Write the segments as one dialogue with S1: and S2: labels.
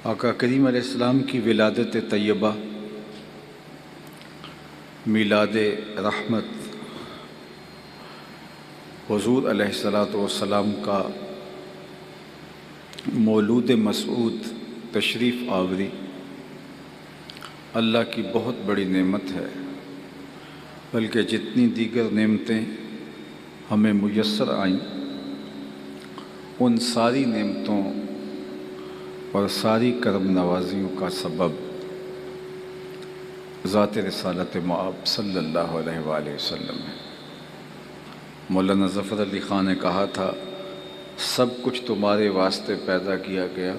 S1: آقا کریم علیہ السلام کی ولادت طیبہ، میلاد رحمت، حضور علیہ السلام کا مولود مسعود تشریف آوری اللہ کی بہت بڑی نعمت ہے، بلکہ جتنی دیگر نعمتیں ہمیں میسر آئیں ان ساری نعمتوں اور ساری کرم نوازیوں کا سبب ذات رسالت مآب صلی اللہ علیہ وآلہ وسلم ہے۔ مولانا ظفر علی خان نے کہا تھا، سب کچھ تمہارے واسطے پیدا کیا گیا،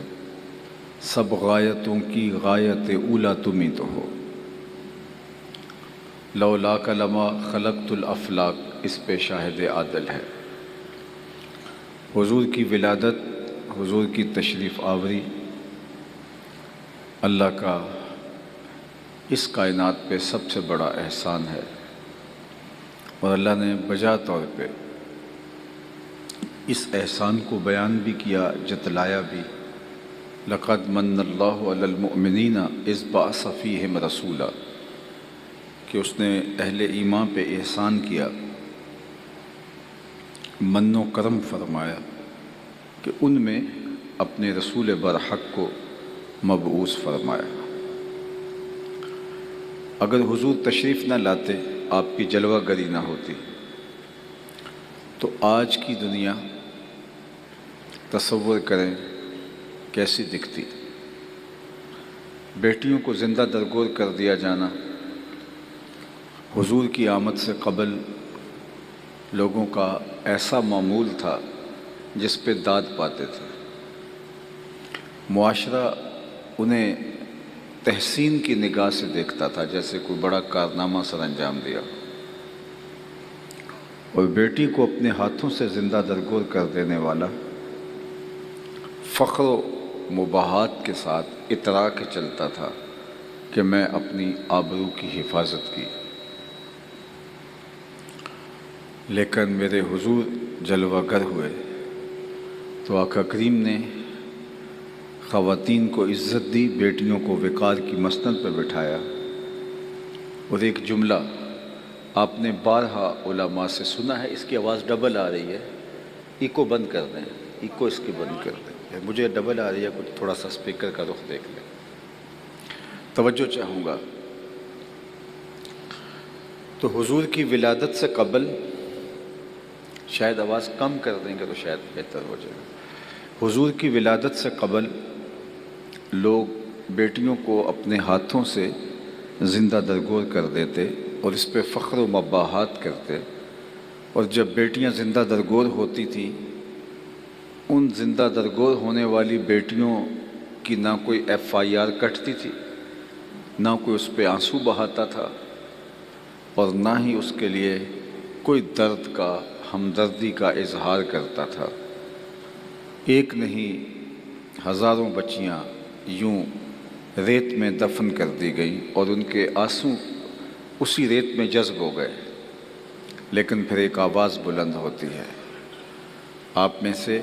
S1: سب غایتوں کی غایت اولا تم ہی تو ہو۔ لولاک لما خلقت الافلاک، اس پہ شاہد عادل ہے۔ حضور کی ولادت، حضور کی تشریف آوری اللہ کا اس کائنات پہ سب سے بڑا احسان ہے، اور اللہ نے بجا طور پہ اس احسان کو بیان بھی کیا، جتلایا بھی۔ لقد من اللہ علی المؤمنین اذ بعث فیہم رسولا، کہ اس نے اہل ایمان پہ احسان کیا، من و کرم فرمایا کہ ان میں اپنے رسول برحق کو مبعوث فرمایا۔ اگر حضور تشریف نہ لاتے، آپ کی جلوہ گری نہ ہوتی، تو آج کی دنیا تصور کریں کیسی دکھتی۔ بیٹیوں کو زندہ درگور کر دیا جانا حضور کی آمد سے قبل لوگوں کا ایسا معمول تھا جس پہ داد پاتے تھے۔ معاشرہ انہیں تحسین کی نگاہ سے دیکھتا تھا، جیسے کوئی بڑا کارنامہ سر انجام دیا، اور بیٹی کو اپنے ہاتھوں سے زندہ درگور کر دینے والا فخر و مباحات کے ساتھ اترا کے چلتا تھا کہ میں اپنی آبرو کی حفاظت کی۔ لیکن میرے حضور جلوہ گر ہوئے تو آقا کریم نے خواتین کو عزت دی، بیٹیوں کو وقار کی مسند پہ بٹھایا، اور ایک جملہ آپ نے بارہا علماء سے سنا ہے، اس کی آواز ڈبل آ رہی ہے، ایکو بند کر دیں، ایکو اس کی بند کر دیں، مجھے ڈبل آ رہی ہے، کچھ تھوڑا سا اسپیکر کا رخ دیکھ لیں۔ توجہ چاہوں گا۔ تو حضور کی ولادت سے قبل، شاید آواز کم کر دیں گے تو شاید بہتر ہو جائے گا۔ حضور کی ولادت سے قبل لوگ بیٹیوں کو اپنے ہاتھوں سے زندہ درگور کر دیتے اور اس پہ فخر و مباحات کرتے، اور جب بیٹیاں زندہ درگور ہوتی تھیں، ان زندہ درگور ہونے والی بیٹیوں کی نہ کوئی FIR کٹتی تھی، نہ کوئی اس پہ آنسو بہاتا تھا، اور نہ ہی اس کے لیے کوئی درد کا، ہمدردی کا اظہار کرتا تھا۔ ایک نہیں ہزاروں بچیاں یوں ریت میں دفن کر دی گئیں، اور ان کے آنسو اسی ریت میں جذب ہو گئے۔ لیکن پھر ایک آواز بلند ہوتی ہے۔ آپ میں سے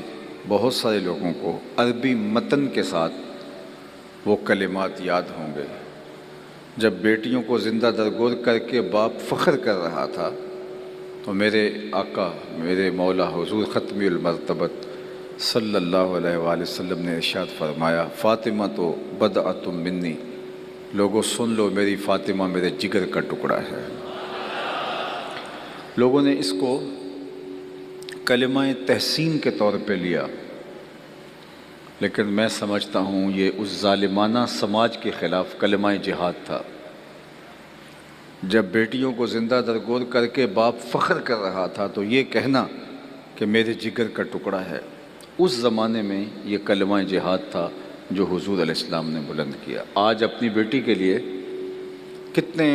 S1: بہت سارے لوگوں کو عربی متن کے ساتھ وہ کلمات یاد ہوں گے۔ جب بیٹیوں کو زندہ درگور کر کے باپ فخر کر رہا تھا، تو میرے آقا، میرے مولا حضور ختمی المرتبت صلی اللہ علیہ وآلہ وسلم نے ارشاد فرمایا، فاطمہ تو بدعۃ منی، لوگوں سن لو، میری فاطمہ میرے جگر کا ٹکڑا ہے۔ لوگوں نے اس کو کلمہ تحسین کے طور پہ لیا، لیکن میں سمجھتا ہوں یہ اس ظالمانہ سماج کے خلاف کلمہ جہاد تھا۔ جب بیٹیوں کو زندہ درگور کر کے باپ فخر کر رہا تھا، تو یہ کہنا کہ میرے جگر کا ٹکڑا ہے، اس زمانے میں یہ کلمہ جہاد تھا جو حضور علیہ السلام نے بلند کیا۔ آج اپنی بیٹی کے لیے کتنے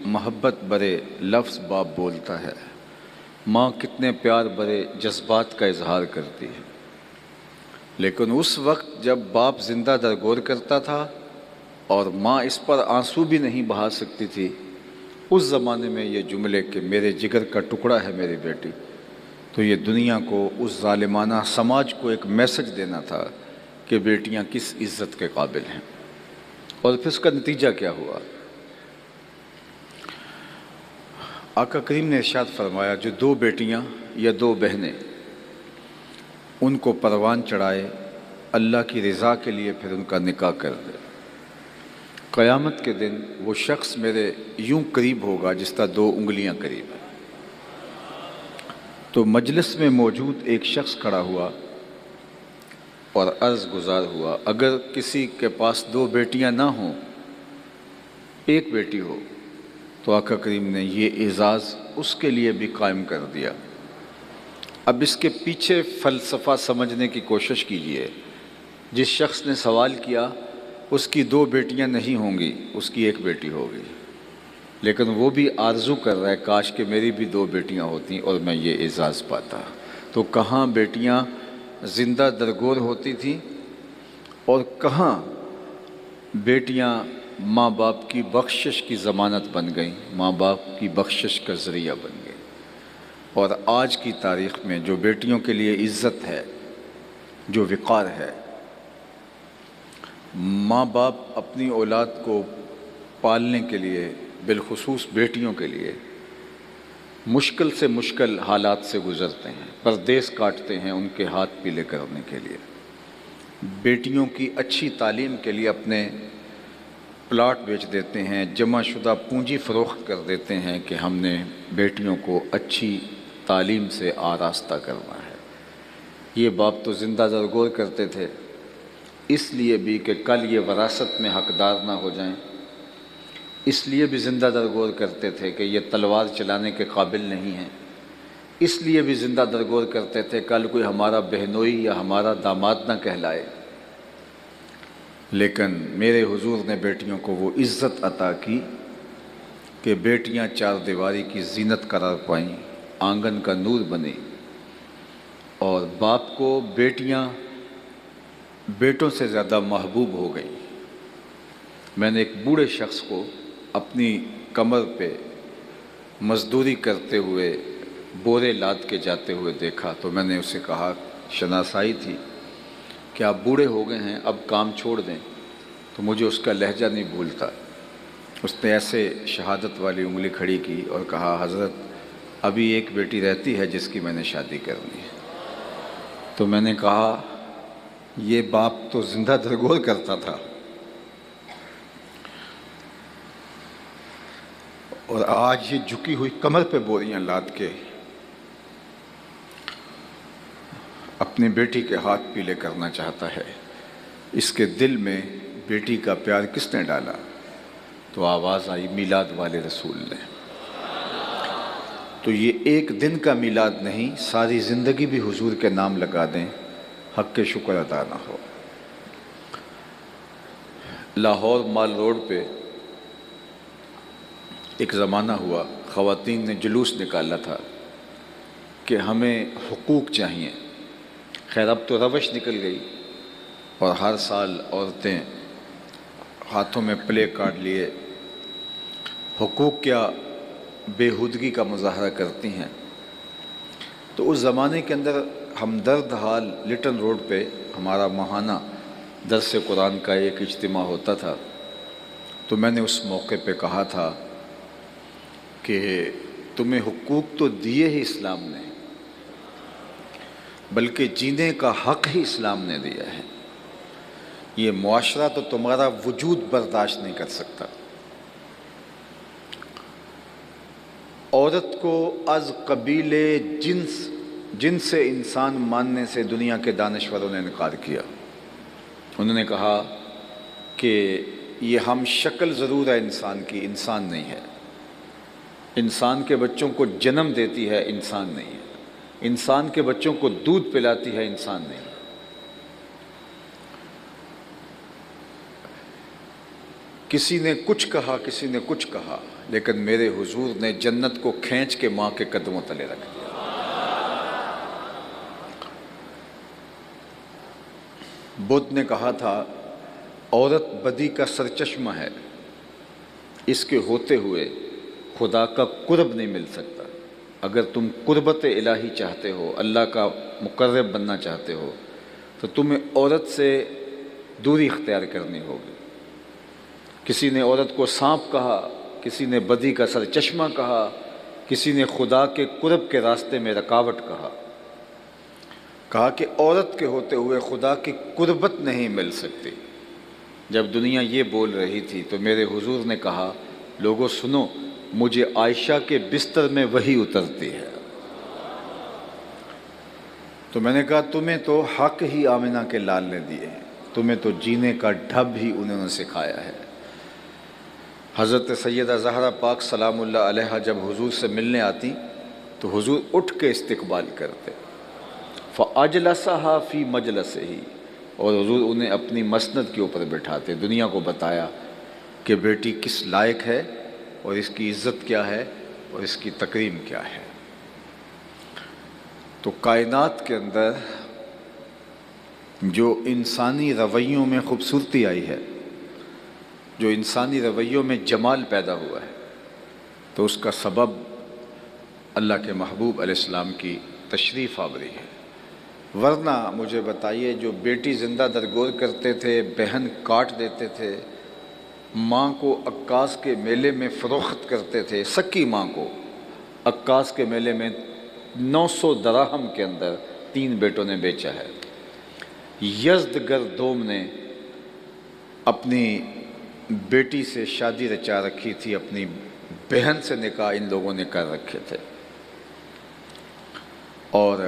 S1: محبت برے لفظ باپ بولتا ہے، ماں کتنے پیار برے جذبات کا اظہار کرتی ہے، لیکن اس وقت جب باپ زندہ درگور کرتا تھا اور ماں اس پر آنسو بھی نہیں بہا سکتی تھی، اس زمانے میں یہ جملے کہ میرے جگر کا ٹکڑا ہے میری بیٹی، تو یہ دنیا کو، اس ظالمانہ سماج کو ایک میسج دینا تھا کہ کہ بیٹیاں کس عزت کے قابل ہیں، اور پھر اس کا نتیجہ کیا ہوا۔ آقا کریم نے ارشاد فرمایا جو دو بیٹیاں یا دو بہنیں ان کو پروان چڑھائے اللہ کی رضا کے لیے، پھر ان کا نکاح کر دے، قیامت کے دن وہ شخص میرے یوں قریب ہوگا جس طرح دو انگلیاں قریب ہیں۔ تو مجلس میں موجود ایک شخص کھڑا ہوا اور عرض گزار ہوا، اگر کسی کے پاس دو بیٹیاں نہ ہوں، ایک بیٹی ہو، تو آقا کریم نے یہ اعزاز اس کے لیے بھی قائم کر دیا۔ اب اس کے پیچھے فلسفہ سمجھنے کی کوشش کیجئے۔ جس شخص نے سوال کیا اس کی دو بیٹیاں نہیں ہوں گی، اس کی ایک بیٹی ہوگی، لیکن وہ بھی آرزو کر رہا ہے کاش کہ میری بھی دو بیٹیاں ہوتیں اور میں یہ اعزاز پاتا۔ تو کہاں بیٹیاں زندہ درگور ہوتی تھیں اور کہاں بیٹیاں ماں باپ کی بخشش کی ضمانت بن گئیں، ماں باپ کی بخشش کا ذریعہ بن گئیں۔ اور آج کی تاریخ میں جو بیٹیوں کے لیے عزت ہے، جو وقار ہے، ماں باپ اپنی اولاد کو پالنے کے لیے، بالخصوص بیٹیوں کے لیے مشکل سے مشکل حالات سے گزرتے ہیں، پردیس کاٹتے ہیں ان کے ہاتھ پیلے کرنے کے لیے، بیٹیوں کی اچھی تعلیم کے لیے اپنے پلاٹ بیچ دیتے ہیں، جمع شدہ پونجی فروخت کر دیتے ہیں کہ ہم نے بیٹیوں کو اچھی تعلیم سے آراستہ کرنا ہے۔ یہ باپ تو زندہ درگور کرتے تھے اس لیے بھی کہ کل یہ وراثت میں حقدار نہ ہو جائیں، اس لیے بھی زندہ درگور کرتے تھے کہ یہ تلوار چلانے کے قابل نہیں ہیں، اس لیے بھی زندہ درگور کرتے تھے کل کوئی ہمارا بہنوئی یا ہمارا داماد نہ کہلائے۔ لیکن میرے حضور نے بیٹیوں کو وہ عزت عطا کی کہ بیٹیاں چار دیواری کی زینت قرار پائیں، آنگن کا نور بنی، اور باپ کو بیٹیاں بیٹوں سے زیادہ محبوب ہو گئیں۔ میں نے ایک بوڑھے شخص کو اپنی کمر پہ مزدوری کرتے ہوئے بورے لاد کے جاتے ہوئے دیکھا، تو میں نے اسے کہا، شناسائی تھی کہ آپ بوڑھے ہو گئے ہیں، اب کام چھوڑ دیں، تو مجھے اس کا لہجہ نہیں بھولتا۔ اس نے ایسے شہادت والی انگلی کھڑی کی اور کہا، حضرت ابھی ایک بیٹی رہتی ہے جس کی میں نے شادی کرنی ہے۔ تو میں نے کہا یہ باپ تو زندہ درگور کرتا تھا، اور آج یہ جھکی ہوئی کمر پہ بوریاں لاد کے اپنی بیٹی کے ہاتھ پیلے کرنا چاہتا ہے۔ اس کے دل میں بیٹی کا پیار کس نے ڈالا؟ تو آواز آئی میلاد والے رسول نے۔ تو یہ ایک دن کا میلاد نہیں، ساری زندگی بھی حضور کے نام لگا دیں، حق کے شکر ادا نہ ہو۔ لاہور مال روڈ پہ ایک زمانہ ہوا، خواتین نے جلوس نکالا تھا کہ ہمیں حقوق چاہیے۔ خیر اب تو روش نکل گئی اور ہر سال عورتیں ہاتھوں میں پلے کارڈ لیے حقوق کیا بےہودگی کا مظاہرہ کرتی ہیں۔ تو اس زمانے کے اندر ہمدرد حال لٹن روڈ پہ ہمارا ماہانہ درس قرآن کا ایک اجتماع ہوتا تھا، تو میں نے اس موقع پہ کہا تھا کہ تمہیں حقوق تو دیے ہی اسلام نے، بلکہ جینے کا حق ہی اسلام نے دیا ہے۔ یہ معاشرہ تو تمہارا وجود برداشت نہیں کر سکتا۔ عورت کو از قبیل جنس سے انسان ماننے سے دنیا کے دانشوروں نے انکار کیا۔ انہوں نے کہا کہ یہ ہم شکل ضرور ہے انسان کی، انسان نہیں ہے۔ انسان کے بچوں کو جنم دیتی ہے، انسان نہیں ہے۔ انسان کے بچوں کو دودھ پلاتی ہے، انسان نہیں۔ کسی نے کچھ کہا، کسی نے کچھ کہا، لیکن میرے حضور نے جنت کو کھینچ کے ماں کے قدموں تلے رکھ دیا۔ بدھ نے کہا تھا عورت بدی کا سرچشمہ ہے، اس کے ہوتے ہوئے خدا کا قرب نہیں مل سکتا۔ اگر تم قربت الہی چاہتے ہو، اللہ کا مقرب بننا چاہتے ہو، تو تمہیں عورت سے دوری اختیار کرنی ہوگی۔ کسی نے عورت کو سانپ کہا، کسی نے بدی کا سر چشمہ کہا، کسی نے خدا کے قرب کے راستے میں رکاوٹ کہا کہ عورت کے ہوتے ہوئے خدا کی قربت نہیں مل سکتی۔ جب دنیا یہ بول رہی تھی تو میرے حضور نے کہا، لوگوں سنو، مجھے عائشہ کے بستر میں وحی اترتی ہے۔ تو میں نے کہا تمہیں تو حق ہی آمنہ کے لال نے دیے ہیں، تمہیں تو جینے کا ڈھب ہی انہوں نے سکھایا ہے۔ حضرت سیدہ زہرا پاک سلام اللہ علیہا جب حضور سے ملنے آتی تو حضور اٹھ کے استقبال کرتے، فَأَجْلَسَهَا فِي مَجْلَسِهِ، اور حضور انہیں اپنی مسند کے اوپر بٹھاتے، دنیا کو بتایا کہ بیٹی کس لائق ہے اور اس کی عزت کیا ہے اور اس کی تکریم کیا ہے۔ تو کائنات کے اندر جو انسانی رویوں میں خوبصورتی آئی ہے، جو انسانی رویوں میں جمال پیدا ہوا ہے، تو اس کا سبب اللہ کے محبوب علیہ السلام کی تشریف آوری ہے۔ ورنہ مجھے بتائیے، جو بیٹی زندہ درگور کرتے تھے، بہن کاٹ دیتے تھے، ماں کو عکاس کے میلے میں فروخت کرتے تھے، سکی ماں کو عکاس کے میلے میں 900 دراہم کے اندر 3 بیٹوں نے بیچا ہے۔ یزدگر دوم نے اپنی بیٹی سے شادی رچا رکھی تھی، اپنی بہن سے نکاح ان لوگوں نے کر رکھے تھے، اور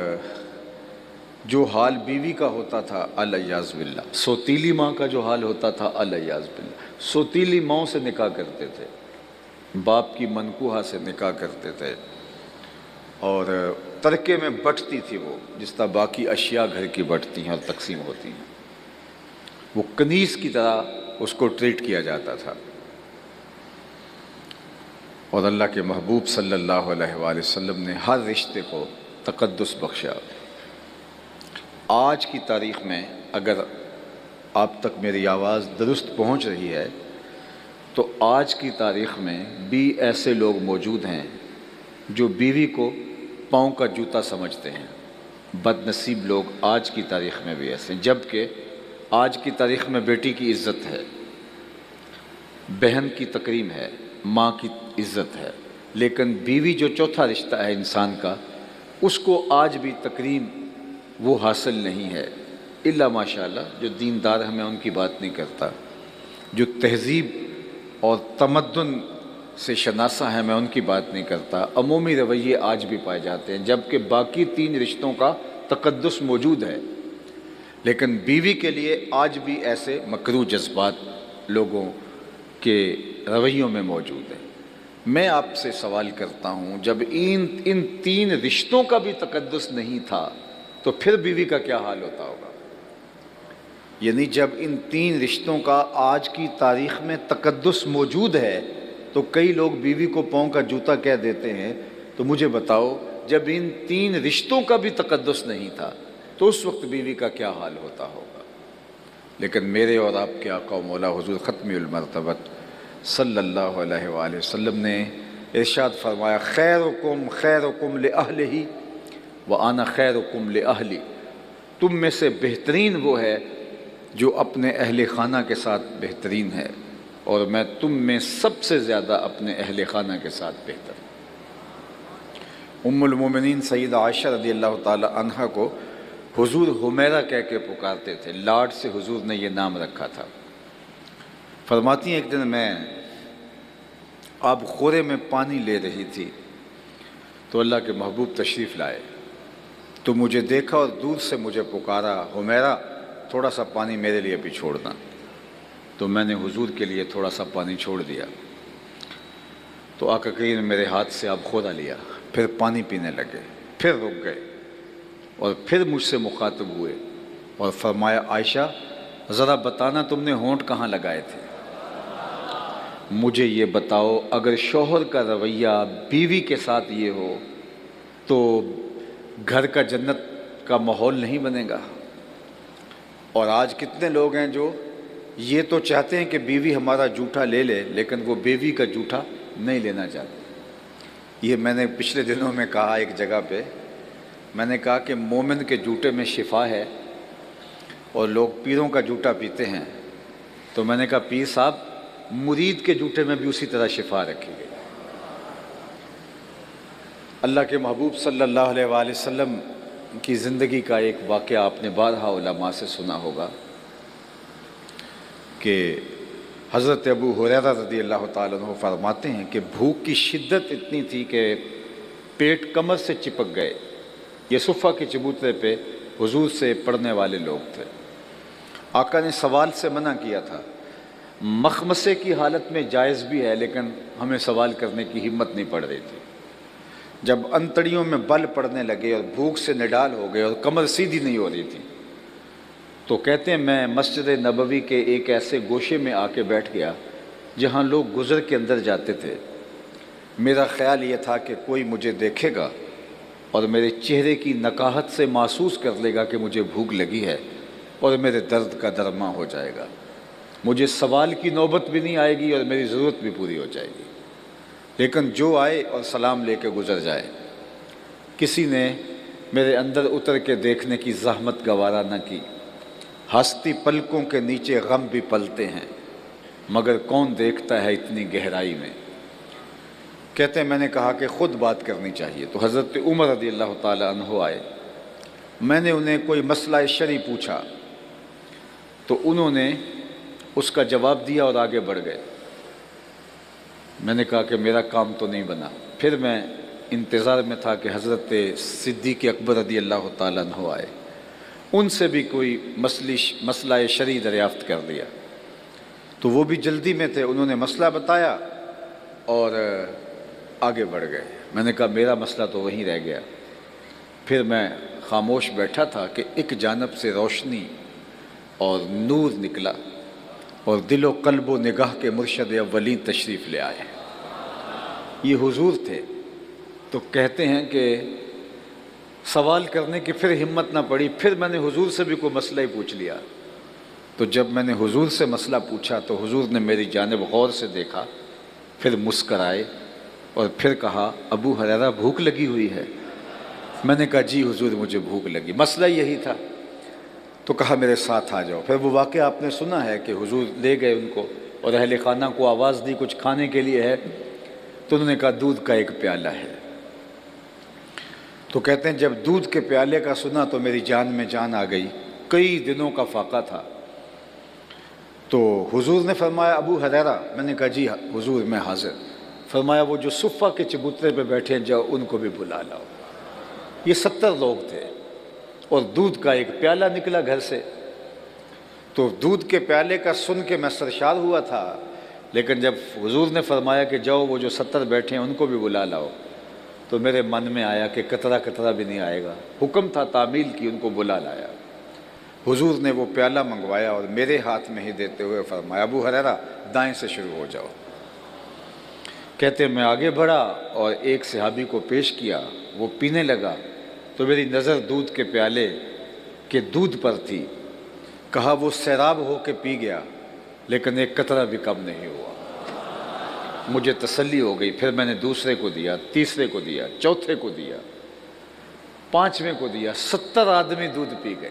S1: جو حال بیوی کا ہوتا تھا الیاذ باللہ، سوتیلی ماں کا جو حال ہوتا تھا الیاذ باللہ، سوتیلی ماں سے نکاح کرتے تھے، باپ کی منکوحہ سے نکاح کرتے تھے، اور ترکے میں بٹتی تھی وہ، جس طرح باقی اشیاء گھر کی بٹتی ہیں اور تقسیم ہوتی ہیں، وہ کنیز کی طرح اس کو ٹریٹ کیا جاتا تھا۔ اور اللہ کے محبوب صلی اللہ علیہ وآلہ وسلم نے ہر رشتے کو تقدس بخشا۔ آج کی تاریخ میں اگر آپ تک میری آواز درست پہنچ رہی ہے تو آج کی تاریخ میں بھی ایسے لوگ موجود ہیں جو بیوی کو پاؤں کا جوتا سمجھتے ہیں۔ بد نصیب لوگ آج کی تاریخ میں بھی ایسے ہیں، جبکہ آج کی تاریخ میں بیٹی کی عزت ہے، بہن کی تکریم ہے، ماں کی عزت ہے، لیکن بیوی جو چوتھا رشتہ ہے انسان کا، اس کو آج بھی تکریم وہ حاصل نہیں ہے، الا ماشاءاللہ جو دیندار ہیں، میں ان کی بات نہیں کرتا، جو تہذیب اور تمدن سے شناسہ ہیں میں ان کی بات نہیں کرتا۔ عمومی رویے آج بھی پائے جاتے ہیں، جبکہ باقی 3 رشتوں کا تقدس موجود ہے، لیکن بیوی کے لیے آج بھی ایسے مکروہ جذبات لوگوں کے رویوں میں موجود ہیں۔ میں آپ سے سوال کرتا ہوں، جب ان 3 رشتوں کا بھی تقدس نہیں تھا تو پھر بیوی کا کیا حال ہوتا ہوگا؟ یعنی جب ان 3 رشتوں کا آج کی تاریخ میں تقدس موجود ہے تو کئی لوگ بیوی کو پاؤں کا جوتا کہہ دیتے ہیں، تو مجھے بتاؤ جب ان 3 رشتوں کا بھی تقدس نہیں تھا تو اس وقت بیوی کا کیا حال ہوتا ہوگا؟ لیکن میرے اور آپ کے آقا و مولا حضور ختم المرتبت صلی اللہ علیہ وآلہ وسلم نے ارشاد فرمایا، خیرکم خیرکم لأہلہ وَأَنَا خَيْرُكُمْ لِأَهْلِي، تم میں سے بہترین وہ ہے جو اپنے اہل خانہ کے ساتھ بہترین ہے، اور میں تم میں سب سے زیادہ اپنے اہل خانہ کے ساتھ بہتر ہوں۔ ام المومنین سیدہ عائشہ رضی اللہ تعالی عنہ کو حضور حمیرہ کہہ کے پکارتے تھے، لاڈ سے حضور نے یہ نام رکھا تھا۔ فرماتی ہیں ایک دن میں آب خورے میں پانی لے رہی تھی تو اللہ کے محبوب تشریف لائے، تو مجھے دیکھا اور دور سے مجھے پکارا، حمیرہ تھوڑا سا پانی میرے لیے بھی چھوڑنا، تو میں نے حضور کے لیے تھوڑا سا پانی چھوڑ دیا، تو آقا کریم نے میرے ہاتھ سے آب خورا لیا، پھر پانی پینے لگے، پھر رک گئے اور پھر مجھ سے مخاطب ہوئے اور فرمایا، عائشہ ذرا بتانا تم نے ہونٹ کہاں لگائے تھے؟ مجھے یہ بتاؤ، اگر شوہر کا رویہ بیوی کے ساتھ یہ ہو تو گھر کا جنت کا ماحول نہیں بنے گا۔ اور آج کتنے لوگ ہیں جو یہ تو چاہتے ہیں کہ بیوی ہمارا جھوٹا لے لے، لیکن وہ بیوی کا جھوٹا نہیں لینا چاہتے۔ یہ میں نے پچھلے دنوں میں کہا ایک جگہ پہ، میں نے کہا کہ مومن کے جھوٹے میں شفا ہے، اور لوگ پیروں کا جوٹا پیتے ہیں، تو میں نے کہا پیر صاحب مرید کے جوٹے میں بھی اسی طرح شفا رکھی گئی۔ اللہ کے محبوب صلی اللہ علیہ وآلہ وسلم کی زندگی کا ایک واقعہ آپ نے بارہا علماء سے سنا ہوگا کہ حضرت ابو ہریرہ رضی اللہ تعالیٰ عنہ فرماتے ہیں کہ بھوک کی شدت اتنی تھی کہ پیٹ کمر سے چپک گئے۔ یہ صفہ کے چبوترے پہ حضور سے پڑھنے والے لوگ تھے۔ آقا نے سوال سے منع کیا تھا، مخمصے کی حالت میں جائز بھی ہے لیکن ہمیں سوال کرنے کی ہمت نہیں پڑ رہی تھی۔ جب انتڑیوں میں بل پڑنے لگے اور بھوک سے نڈال ہو گئے اور کمر سیدھی نہیں ہو رہی تھی، تو کہتے ہیں میں مسجد نبوی کے ایک ایسے گوشے میں آ کے بیٹھ گیا جہاں لوگ گزر کے اندر جاتے تھے۔ میرا خیال یہ تھا کہ کوئی مجھے دیکھے گا اور میرے چہرے کی نکاہت سے محسوس کر لے گا کہ مجھے بھوک لگی ہے اور میرے درد کا درماں ہو جائے گا، مجھے سوال کی نوبت بھی نہیں آئے گی اور میری ضرورت بھی پوری ہو جائے گی۔ لیکن جو آئے اور سلام لے کے گزر جائے۔ کسی نے میرے اندر اتر کے دیکھنے کی زحمت گوارا نہ کی۔ ہستی پلکوں کے نیچے غم بھی پلتے ہیں، مگر کون دیکھتا ہے اتنی گہرائی میں۔ کہتے ہیں میں نے کہا کہ خود بات کرنی چاہیے، تو حضرت عمر رضی اللہ تعالی عنہ آئے۔ میں نے انہیں کوئی مسئلہ شرعی پوچھا تو انہوں نے اس کا جواب دیا اور آگے بڑھ گئے۔ میں نے کہا کہ میرا کام تو نہیں بنا۔ پھر میں انتظار میں تھا کہ حضرت صدیق اکبر رضی اللہ تعالیٰ عنہ آئے، ان سے بھی کوئی مسئلہ شرعی دریافت کر لیا۔ تو وہ بھی جلدی میں تھے، انہوں نے مسئلہ بتایا اور آگے بڑھ گئے۔ میں نے کہا میرا مسئلہ تو وہیں رہ گیا۔ پھر میں خاموش بیٹھا تھا کہ ایک جانب سے روشنی اور نور نکلا اور دل و قلب و نگاہ کے مرشد اولین تشریف لے آئے۔ یہ حضور تھے۔ تو کہتے ہیں کہ سوال کرنے کی پھر ہمت نہ پڑی، پھر میں نے حضور سے بھی کوئی مسئلہ ہی پوچھ لیا۔ تو جب میں نے حضور سے مسئلہ پوچھا تو حضور نے میری جانب غور سے دیکھا، پھر مسکرائے اور پھر کہا ابو ہریرہ بھوک لگی ہوئی ہے؟ میں نے کہا جی حضور مجھے بھوک لگی، مسئلہ یہی تھا۔ تو کہا میرے ساتھ آ جاؤ۔ پھر وہ واقعہ آپ نے سنا ہے کہ حضور لے گئے ان کو اور اہل خانہ کو آواز دی کچھ کھانے کے لیے ہے، تو انہوں نے کہا دودھ کا ایک پیالہ ہے۔ تو کہتے ہیں جب دودھ کے پیالے کا سنا تو میری جان میں جان آ گئی، کئی دنوں کا فاقہ تھا۔ تو حضور نے فرمایا ابو ہریرہ؟ میں نے کہا جی حضور میں حاضر۔ فرمایا وہ جو صفہ کے چبوترے پہ بیٹھے ہیں جاؤ ان کو بھی بلا لاؤ۔ یہ 70 لوگ تھے اور دودھ کا ایک پیالہ نکلا گھر سے۔ تو دودھ کے پیالے کا سن کے میں سرشار ہوا تھا، لیکن جب حضور نے فرمایا کہ جاؤ وہ جو 70 بیٹھے ہیں ان کو بھی بلا لاؤ، تو میرے من میں آیا کہ قطرہ قطرہ بھی نہیں آئے گا۔ حکم تھا تعمیل کی، ان کو بلا لایا۔ حضور نے وہ پیالہ منگوایا اور میرے ہاتھ میں ہی دیتے ہوئے فرمایا ابو ہریرہ دائیں سے شروع ہو جاؤ۔ کہتے ہیں میں آگے بڑھا اور ایک صحابی کو پیش کیا، وہ پینے لگا تو میری نظر دودھ کے پیالے کے دودھ پر تھی۔ کہا وہ سیراب ہو کے پی گیا لیکن ایک قطرہ بھی کم نہیں ہوا۔ مجھے تسلی ہو گئی۔ پھر میں نے دوسرے کو دیا، تیسرے کو دیا، چوتھے کو دیا، پانچویں کو دیا، 70 آدمی دودھ پی گئے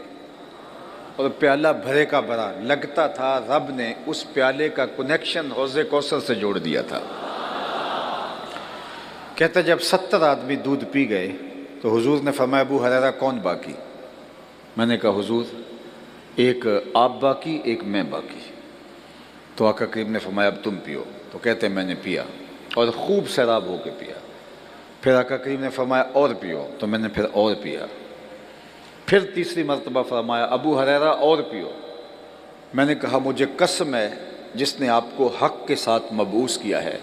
S1: اور پیالہ بھرے کا بھرا۔ لگتا تھا رب نے اس پیالے کا کنیکشن حوض کوثر سے جوڑ دیا تھا۔ کہتا جب 70 آدمی دودھ پی گئے تو حضور نے فرمایا ابو ہریرہ کون باقی؟ میں نے کہا حضور ایک آپ باقی، ایک میں باقی۔ تو آقا کریم نے فرمایا اب تم پیو۔ تو کہتے ہیں میں نے پیا اور خوب سیراب ہو کے پیا۔ پھر آقا کریم نے فرمایا اور پیو، تو میں نے پھر اور پیا۔ پھر تیسری مرتبہ فرمایا ابو ہریرہ اور پیو۔ میں نے کہا مجھے قسم ہے جس نے آپ کو حق کے ساتھ مبعوث کیا ہے،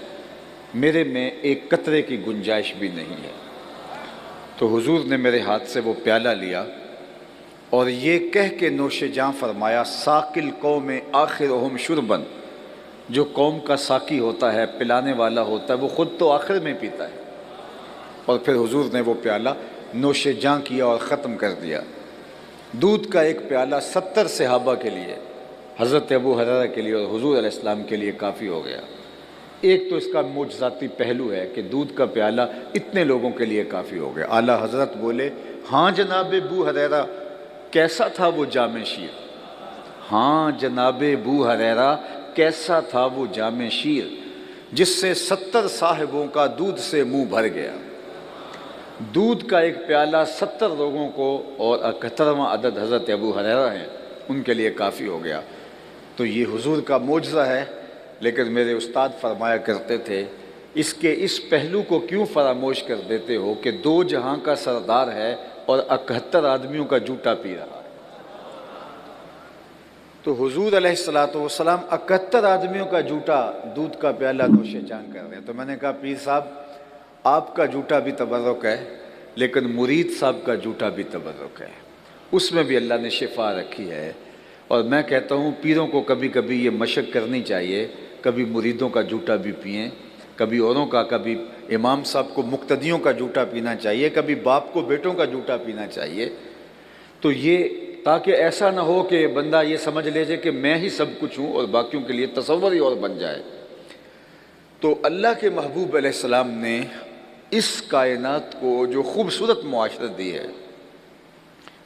S1: میرے میں ایک قطرے کی گنجائش بھی نہیں ہے۔ تو حضور نے میرے ہاتھ سے وہ پیالہ لیا اور یہ کہہ کے نوش جاں فرمایا ساقل قوم آخرہم شربن، جو قوم کا ساقی ہوتا ہے، پلانے والا ہوتا ہے، وہ خود تو آخر میں پیتا ہے۔ اور پھر حضور نے وہ پیالہ نوش جاں کیا اور ختم کر دیا۔ دودھ کا ایک پیالہ 70 صحابہ کے لیے، حضرت ابو ہریرہ کے لیے اور حضور علیہ السلام کے لیے کافی ہو گیا۔ ایک تو اس کا معجزاتی پہلو ہے کہ دودھ کا پیالہ اتنے لوگوں کے لیے کافی ہو گیا۔ اعلیٰ حضرت بولے ہاں جناب ابو ہریرہ کیسا تھا وہ جام شیر؟ ہاں جناب بو ہریرہ کیسا تھا وہ جام شیر، جس سے 70 صاحبوں کا دودھ سے منہ بھر گیا۔ دودھ کا ایک پیالہ 70 لوگوں کو، اور 71واں عدد حضرت ابو ہریرہ ہیں، ان کے لیے کافی ہو گیا۔ تو یہ حضور کا معجزہ ہے، لیکن میرے استاد فرمایا کرتے تھے اس کے اس پہلو کو کیوں فراموش کر دیتے ہو کہ 2 جہاں کا سردار ہے اور 71 آدمیوں کا جوتا پی رہا ہے۔ تو حضور علیہ السلام 71 آدمیوں کا جوتا، دودھ کا پیالہ نوش جان کر رہے ہیں۔ تو میں نے کہا پیر صاحب آپ کا جوتا بھی تبرک ہے، لیکن مرید صاحب کا جوتا بھی تبرک ہے، اس میں بھی اللہ نے شفا رکھی ہے۔ اور میں کہتا ہوں پیروں کو کبھی کبھی یہ مشق کرنی چاہیے، کبھی مریدوں کا جوتا بھی پئیں، کبھی اوروں کا، کبھی امام صاحب کو مقتدیوں کا جوتا پینا چاہیے، کبھی باپ کو بیٹوں کا جوتا پینا چاہیے۔ تو یہ تاکہ ایسا نہ ہو کہ بندہ یہ سمجھ لے جائے کہ میں ہی سب کچھ ہوں اور باقیوں کے لیے تصور ہی اور بن جائے۔ تو اللہ کے محبوب علیہ السلام نے اس کائنات کو جو خوبصورت معاشرت دی ہے،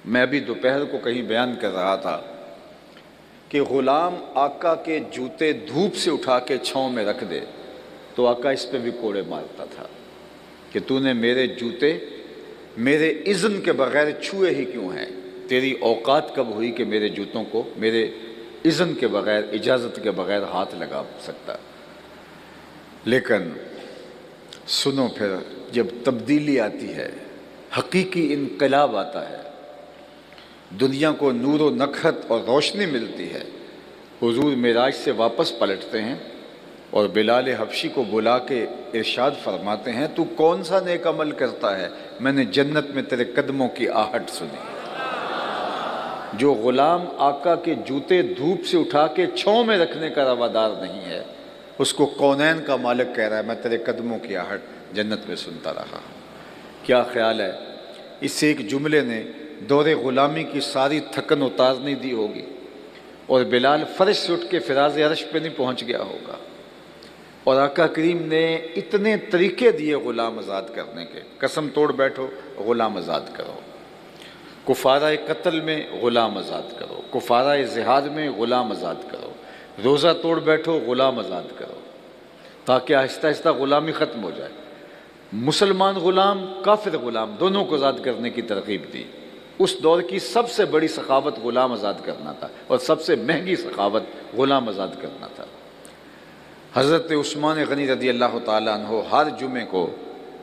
S1: میں ابھی دوپہر کو کہیں بیان کر رہا تھا کہ غلام آقا کے جوتے دھوپ سے اٹھا کے چھاؤں میں رکھ دے تو آقا اس پہ بھی کوڑے مارتا تھا کہ تو نے میرے جوتے میرے اذن کے بغیر چھوئے ہی کیوں ہیں، تیری اوقات کب ہوئی کہ میرے جوتوں کو میرے اذن کے بغیر، اجازت کے بغیر ہاتھ لگا سکتا۔ لیکن سنو پھر جب تبدیلی آتی ہے، حقیقی انقلاب آتا ہے، دنیا کو نور و نکہت اور روشنی ملتی ہے، حضور معراج سے واپس پلٹتے ہیں اور بلال حبشی کو بلا کے ارشاد فرماتے ہیں تو کون سا نیک عمل کرتا ہے، میں نے جنت میں تیرے قدموں کی آہٹ سنی۔ جو غلام آقا کے جوتے دھوپ سے اٹھا کے چھاؤں میں رکھنے کا روادار نہیں ہے، اس کو کونین کا مالک کہہ رہا ہے میں تیرے قدموں کی آہٹ جنت میں سنتا رہا۔ کیا خیال ہے اس ایک جملے نے دور غلامی کی ساری تھکن اتارنے دی ہوگی، اور بلال فرش سے اٹھ کے فراز عرش پہ نہیں پہنچ گیا ہوگا، اور آقا کریم نے اتنے طریقے دیے غلام آزاد کرنے کے، قسم توڑ بیٹھو غلام آزاد کرو، کفارہ قتل میں غلام آزاد کرو، کفارہ زہاد میں غلام آزاد کرو، روزہ توڑ بیٹھو غلام آزاد کرو، تاکہ آہستہ آہستہ غلامی ختم ہو جائے۔ مسلمان غلام، کافر غلام، دونوں کو آزاد کرنے کی ترغیب دی۔ اس دور کی سب سے بڑی سخاوت غلام آزاد کرنا تھا، اور سب سے مہنگی سخاوت غلام آزاد کرنا تھا۔ حضرت عثمان غنی رضی اللہ تعالیٰ عنہ ہر جمعے کو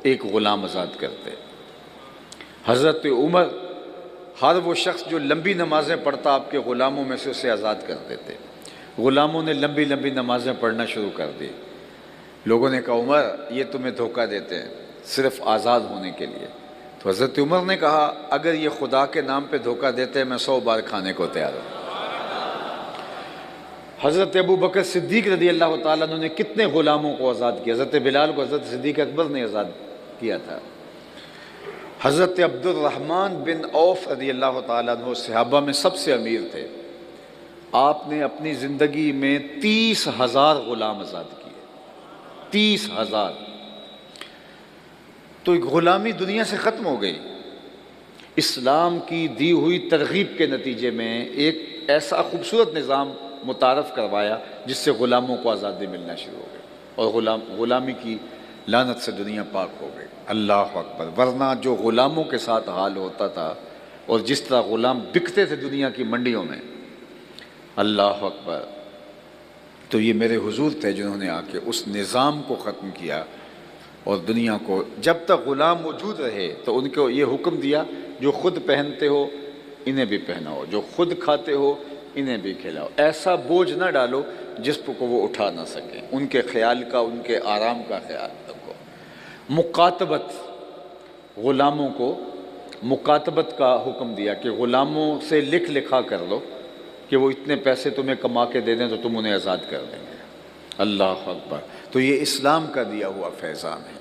S1: ایک غلام آزاد کرتے۔ حضرت عمر ہر وہ شخص جو لمبی نمازیں پڑھتا آپ کے غلاموں میں سے اسے آزاد کر دیتے۔ غلاموں نے لمبی لمبی نمازیں پڑھنا شروع کر دی۔ لوگوں نے کہا عمر یہ تمہیں دھوکہ دیتے ہیں صرف آزاد ہونے کے لیے۔ تو حضرت عمر نے کہا اگر یہ خدا کے نام پہ دھوکہ دیتے ہیں میں 100 بار کھانے کو تیار ہوں۔ حضرت ابو بکر صدیق رضی اللہ تعالیٰ عنہ نے کتنے غلاموں کو آزاد کیا، حضرت بلال کو حضرت صدیق اکبر نے آزاد کیا تھا۔ حضرت عبد الرحمن بن عوف رضی اللہ تعالیٰ عنہ صحابہ میں سب سے امیر تھے، آپ نے اپنی زندگی میں 30,000 غلام آزاد کیے، 30,000۔ تو غلامی دنیا سے ختم ہو گئی۔ اسلام کی دی ہوئی ترغیب کے نتیجے میں ایک ایسا خوبصورت نظام متعارف کروایا جس سے غلاموں کو آزادی ملنا شروع ہو گئی، اور غلامی کی لعنت سے دنیا پاک ہو گئی۔ اللہ اکبر۔ ورنہ جو غلاموں کے ساتھ حال ہوتا تھا اور جس طرح غلام بکتے تھے دنیا کی منڈیوں میں، اللہ اکبر۔ تو یہ میرے حضور تھے جنہوں نے آ کے اس نظام کو ختم کیا، اور دنیا کو جب تک غلام موجود رہے تو ان کو یہ حکم دیا جو خود پہنتے ہو انہیں بھی پہناؤ، جو خود کھاتے ہو انہیں بھی کھلاؤ، ایسا بوجھ نہ ڈالو جس کو وہ اٹھا نہ سکیں، ان کے خیال کا، ان کے آرام کا خیال رکھو۔ مکاتبت، غلاموں کو مکاتبت کا حکم دیا کہ غلاموں سے لکھا کر لو کہ وہ اتنے پیسے تمہیں کما کے دے دیں تو تم انہیں آزاد کر دیں گے۔ اللہ اکبر۔ تو یہ اسلام کا دیا ہوا فیضان ہے،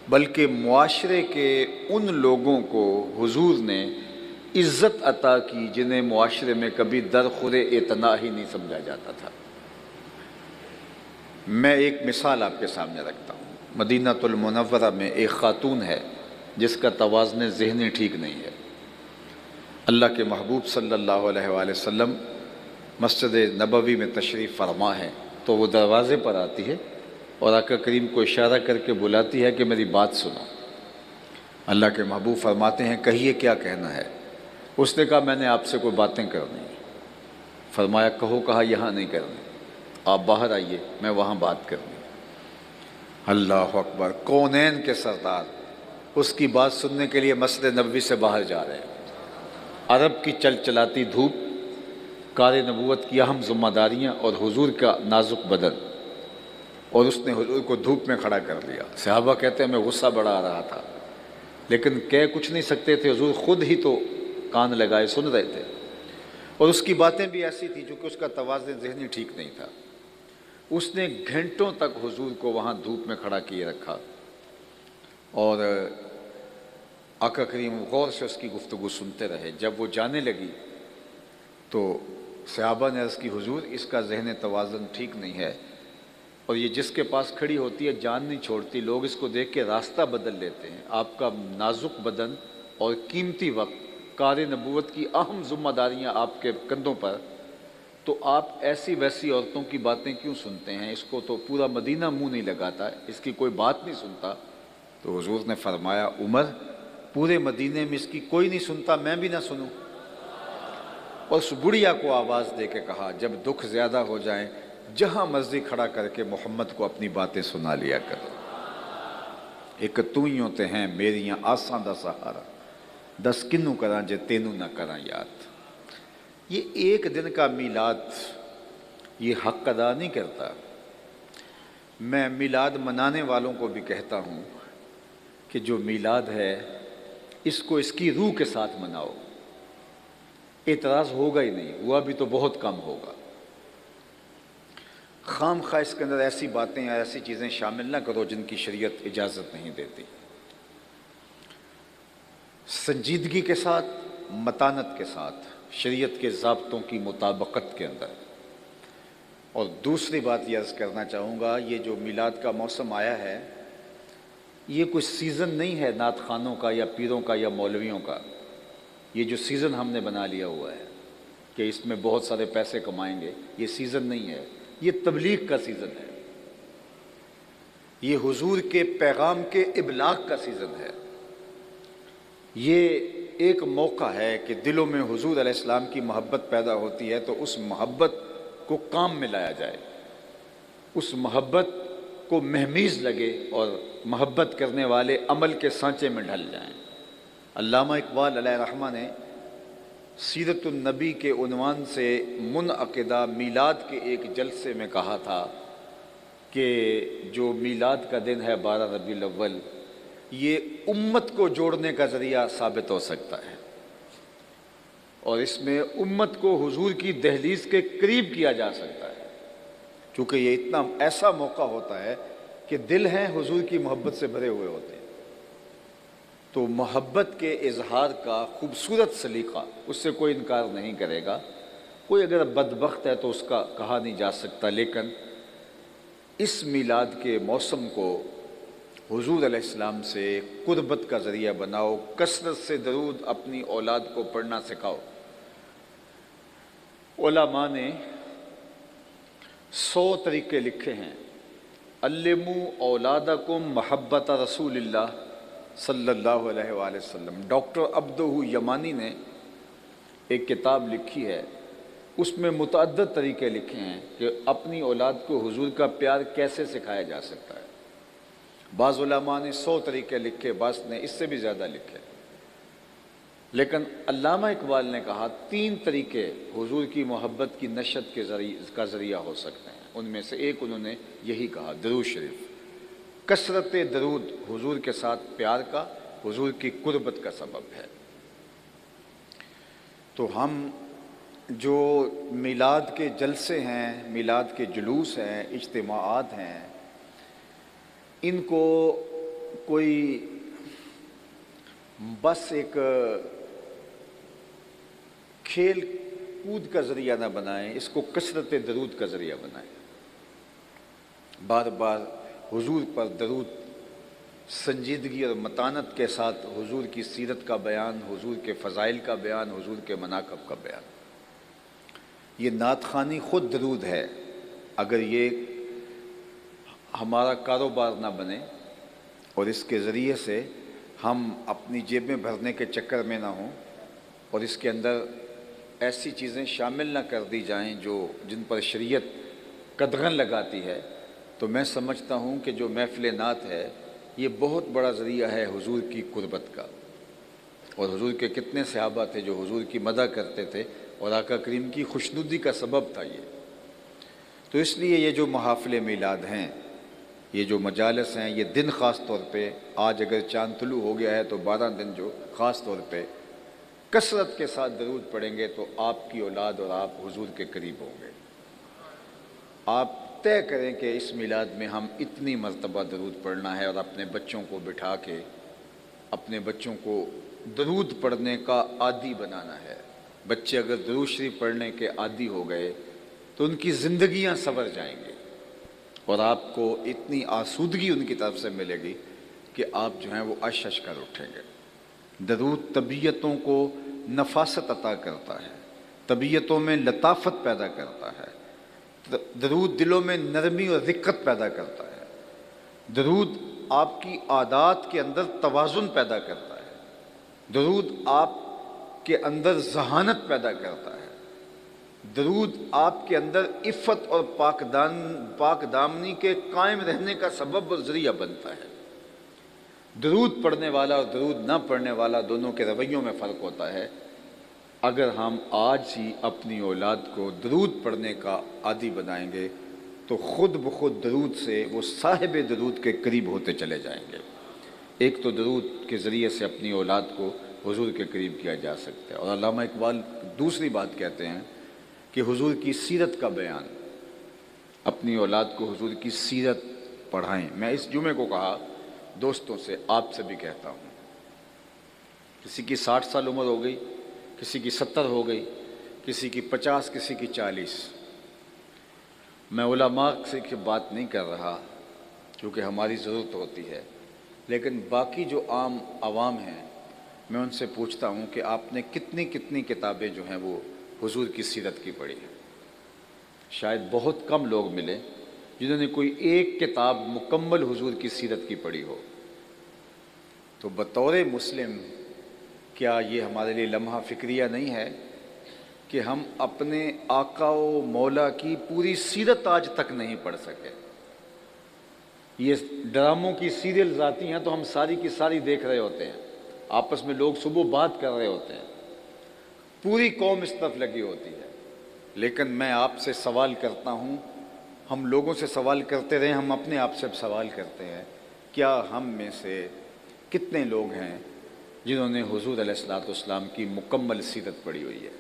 S1: بلکہ معاشرے کے ان لوگوں کو حضور نے عزت عطا کی جنہیں معاشرے میں کبھی درخور اعتنا ہی نہیں سمجھا جاتا تھا۔ میں ایک مثال آپ کے سامنے رکھتا ہوں۔ مدینہ المنورہ میں ایک خاتون ہے جس کا توازن ذہنی ٹھیک نہیں ہے۔ اللہ کے محبوب صلی اللہ علیہ وآلہ وسلم مسجد نبوی میں تشریف فرما ہے تو وہ دروازے پر آتی ہے اور آقا کریم کو اشارہ کر کے بلاتی ہے کہ میری بات سنو۔ اللہ کے محبوب فرماتے ہیں کہیے کیا کہنا ہے؟ اس نے کہا میں نے آپ سے کوئی باتیں کرنی ہیں۔ فرمایا کہو۔ کہا یہاں نہیں کرنی، آپ باہر آئیے، میں وہاں بات کرنی۔ اللہ اکبر! کونین کے سردار اس کی بات سننے کے لیے مسجد نبوی سے باہر جا رہے ہیں۔ عرب کی چل چلاتی دھوپ، کار نبوت کی اہم ذمہ داریاں اور حضور کا نازک بدن، اور اس نے حضور کو دھوپ میں کھڑا کر دیا۔ صحابہ کہتے ہیں میں غصہ بڑا آ رہا تھا لیکن کہہ کچھ نہیں سکتے تھے، حضور خود ہی تو کان لگائے سن رہے تھے، اور اس کی باتیں بھی ایسی تھی چونکہ اس کا توازن ذہنی ٹھیک نہیں تھا۔ اس نے گھنٹوں تک حضور کو وہاں دھوپ میں کھڑا کیے رکھا، اور آقا کریم غور سے اس کی گفتگو سنتے رہے۔ جب وہ جانے لگی تو صحابہ نے عرض کی حضور اس کا ذہن توازن ٹھیک نہیں ہے، اور یہ جس کے پاس کھڑی ہوتی ہے جان نہیں چھوڑتی، لوگ اس کو دیکھ کے راستہ بدل لیتے ہیں۔ آپ کا نازک بدن اور قیمتی وقت، کار نبوت کی اہم ذمہ داریاں آپ کے کندھوں پر، تو آپ ایسی ویسی عورتوں کی باتیں کیوں سنتے ہیں؟ اس کو تو پورا مدینہ منہ نہیں لگاتا، اس کی کوئی بات نہیں سنتا۔ تو حضور نے فرمایا عمر، پورے مدینے میں اس کی کوئی نہیں سنتا، میں بھی نہ سنوں؟ اور اس بڑھیا کو آواز دے کے کہا جب دکھ زیادہ ہو جائیں جہاں مرضی کھڑا کر کے محمد کو اپنی باتیں سنا لیا کرو۔ ایک تو ہی ہوتے ہیں میریاں آساں دا سہارا، دس کنوں کراں جے تینوں نہ کراں یاد۔ یہ ایک دن کا میلاد یہ حق ادا نہیں کرتا۔ میں میلاد منانے والوں کو بھی کہتا ہوں کہ جو میلاد ہے اس کو اس کی روح کے ساتھ مناؤ۔ اعتراض ہوگا ہی نہیں، ہوا بھی تو بہت کم ہوگا۔ خام خواہ اس کے اندر ایسی باتیں یا ایسی چیزیں شامل نہ کرو جن کی شریعت اجازت نہیں دیتی۔ سنجیدگی کے ساتھ، متانت کے ساتھ، شریعت کے ضابطوں کی مطابقت کے اندر۔ اور دوسری بات یہ عرض کرنا چاہوں گا، یہ جو میلاد کا موسم آیا ہے یہ کوئی سیزن نہیں ہے نعت خوانوں کا یا پیروں کا یا مولویوں کا۔ یہ جو سیزن ہم نے بنا لیا ہوا ہے کہ اس میں بہت سارے پیسے کمائیں گے، یہ سیزن نہیں ہے، یہ تبلیغ کا سیزن ہے، یہ حضور کے پیغام کے ابلاغ کا سیزن ہے۔ یہ ایک موقع ہے کہ دلوں میں حضور علیہ السلام کی محبت پیدا ہوتی ہے تو اس محبت کو کام میں لایا جائے، اس محبت کو مہمیز لگے اور محبت کرنے والے عمل کے سانچے میں ڈھل جائیں۔ علامہ اقبال علیہ رحمہ نے سیرت النبی کے عنوان سے منعقدہ میلاد کے ایک جلسے میں کہا تھا کہ جو میلاد کا دن ہے 12 ربیع الاول، یہ امت کو جوڑنے کا ذریعہ ثابت ہو سکتا ہے، اور اس میں امت کو حضور کی دہلیز کے قریب کیا جا سکتا ہے، چونکہ یہ اتنا ایسا موقع ہوتا ہے کہ دل ہیں حضور کی محبت سے بھرے ہوئے ہوتے ہیں۔ تو محبت کے اظہار کا خوبصورت سلیقہ، اس سے کوئی انکار نہیں کرے گا۔ کوئی اگر بدبخت ہے تو اس کا کہا نہیں جا سکتا، لیکن اس میلاد کے موسم کو حضور علیہ السلام سے قربت کا ذریعہ بناؤ، کثرت سے درود اپنی اولاد کو پڑھنا سکھاؤ۔ علماء نے 100 طریقے لکھے ہیں۔ علموا اولادکم محبت رسول اللہ صلی اللہ علیہ وآلہ وسلم۔ ڈاکٹر عبدہ یمانی نے ایک کتاب لکھی ہے، اس میں متعدد طریقے لکھے ہیں کہ اپنی اولاد کو حضور کا پیار کیسے سکھایا جا سکتا ہے۔ بعض علماء نے 100 طریقے لکھے، بعض نے اس سے بھی زیادہ لکھے، لیکن علامہ اقبال نے کہا 3 طریقے حضور کی محبت کی نشت کا ذریعہ ہو سکتے ہیں۔ ان میں سے ایک انہوں نے یہی کہا، درود شریف۔ کثرت درود حضور کے ساتھ پیار کا، حضور کی قربت کا سبب ہے۔ تو ہم جو میلاد کے جلسے ہیں، میلاد کے جلوس ہیں، اجتماعات ہیں، ان کو کوئی بس ایک کھیل کود کا ذریعہ نہ بنائیں، اس کو کثرت درود کا ذریعہ بنائیں۔ بار بار حضور پر درود، سنجیدگی اور متانت کے ساتھ حضور کی سیرت کا بیان، حضور کے فضائل کا بیان، حضور کے مناقب کا بیان۔ یہ نعت خوانی خود درود ہے. اگر یہ ہمارا کاروبار نہ بنے اور اس کے ذریعے سے ہم اپنی جیبیں بھرنے کے چکر میں نہ ہوں اور اس کے اندر ایسی چیزیں شامل نہ کر دی جائیں جن پر شریعت قدغن لگاتی ہے، تو میں سمجھتا ہوں کہ جو محفل نعت ہے یہ بہت بڑا ذریعہ ہے حضور کی قربت کا. اور حضور کے کتنے صحابہ تھے جو حضور کی مدح کرتے تھے اور آقا کریم کی خوشنودی کا سبب تھا یہ. تو اس لیے یہ جو محافل میلاد ہیں، یہ جو مجالس ہیں، یہ دن خاص طور پہ آج اگر چاند طلوع ہو گیا ہے تو 12 دن جو خاص طور پہ کثرت کے ساتھ درود پڑھیں گے تو آپ کی اولاد اور آپ حضور کے قریب ہوں گے. آپ طے کریں کہ اس میلاد میں ہم اتنی مرتبہ درود پڑھنا ہے اور اپنے بچوں کو بٹھا کے اپنے بچوں کو درود پڑھنے کا عادی بنانا ہے. بچے اگر درود شریف پڑھنے کے عادی ہو گئے تو ان کی زندگیاں سنور جائیں گے اور آپ کو اتنی آسودگی ان کی طرف سے ملے گی کہ آپ جو ہیں وہ عش عش کر اٹھیں گے. درود طبیعتوں کو نفاست عطا کرتا ہے، طبیعتوں میں لطافت پیدا کرتا ہے. درود دلوں میں نرمی اور رقت پیدا کرتا ہے. درود آپ کی عادات کے اندر توازن پیدا کرتا ہے. درود آپ کے اندر ذہانت پیدا کرتا ہے. درود آپ کے اندر عفت اور پاک دامنی کے قائم رہنے کا سبب اور ذریعہ بنتا ہے. درود پڑھنے والا اور درود نہ پڑھنے والا دونوں کے رویوں میں فرق ہوتا ہے. اگر ہم آج ہی اپنی اولاد کو درود پڑھنے کا عادی بنائیں گے تو خود بخود درود سے وہ صاحب درود کے قریب ہوتے چلے جائیں گے. ایک تو درود کے ذریعے سے اپنی اولاد کو حضور کے قریب کیا جا سکتا ہے. اور علامہ اقبال دوسری بات کہتے ہیں کہ حضور کی سیرت کا بیان، اپنی اولاد کو حضور کی سیرت پڑھائیں. میں اس جمعے کو کہا دوستوں سے، آپ سے بھی کہتا ہوں، کسی کی 60 سال عمر ہو گئی، کسی کی 70 ہو گئی، کسی کی 50، کسی کی 40. میں علماء سے کی بات نہیں کر رہا کیونکہ ہماری ضرورت ہوتی ہے، لیکن باقی جو عام عوام ہیں میں ان سے پوچھتا ہوں کہ آپ نے کتنی کتابیں جو ہیں وہ حضور کی سیرت کی پڑھی ہیں. شاید بہت کم لوگ ملے جنہوں نے کوئی ایک کتاب مکمل حضور کی سیرت کی پڑھی ہو. تو بطور مسلم کیا یہ ہمارے لیے لمحہ فکریہ نہیں ہے کہ ہم اپنے آقا و مولا کی پوری سیرت آج تک نہیں پڑھ سکے؟ یہ ڈراموں کی سیریلز آتی ہیں تو ہم ساری کی ساری دیکھ رہے ہوتے ہیں، آپس میں لوگ صبح بات کر رہے ہوتے ہیں، پوری قوم اس طرف لگی ہوتی ہے. لیکن میں آپ سے سوال کرتا ہوں، ہم لوگوں سے سوال کرتے رہے، ہم اپنے آپ سے سوال کرتے ہیں، کیا ہم میں سے کتنے لوگ ہیں جنہوں نے حضور علیہ الصلوۃ والسلام کی مکمل سیرت پڑھی ہوئی ہے؟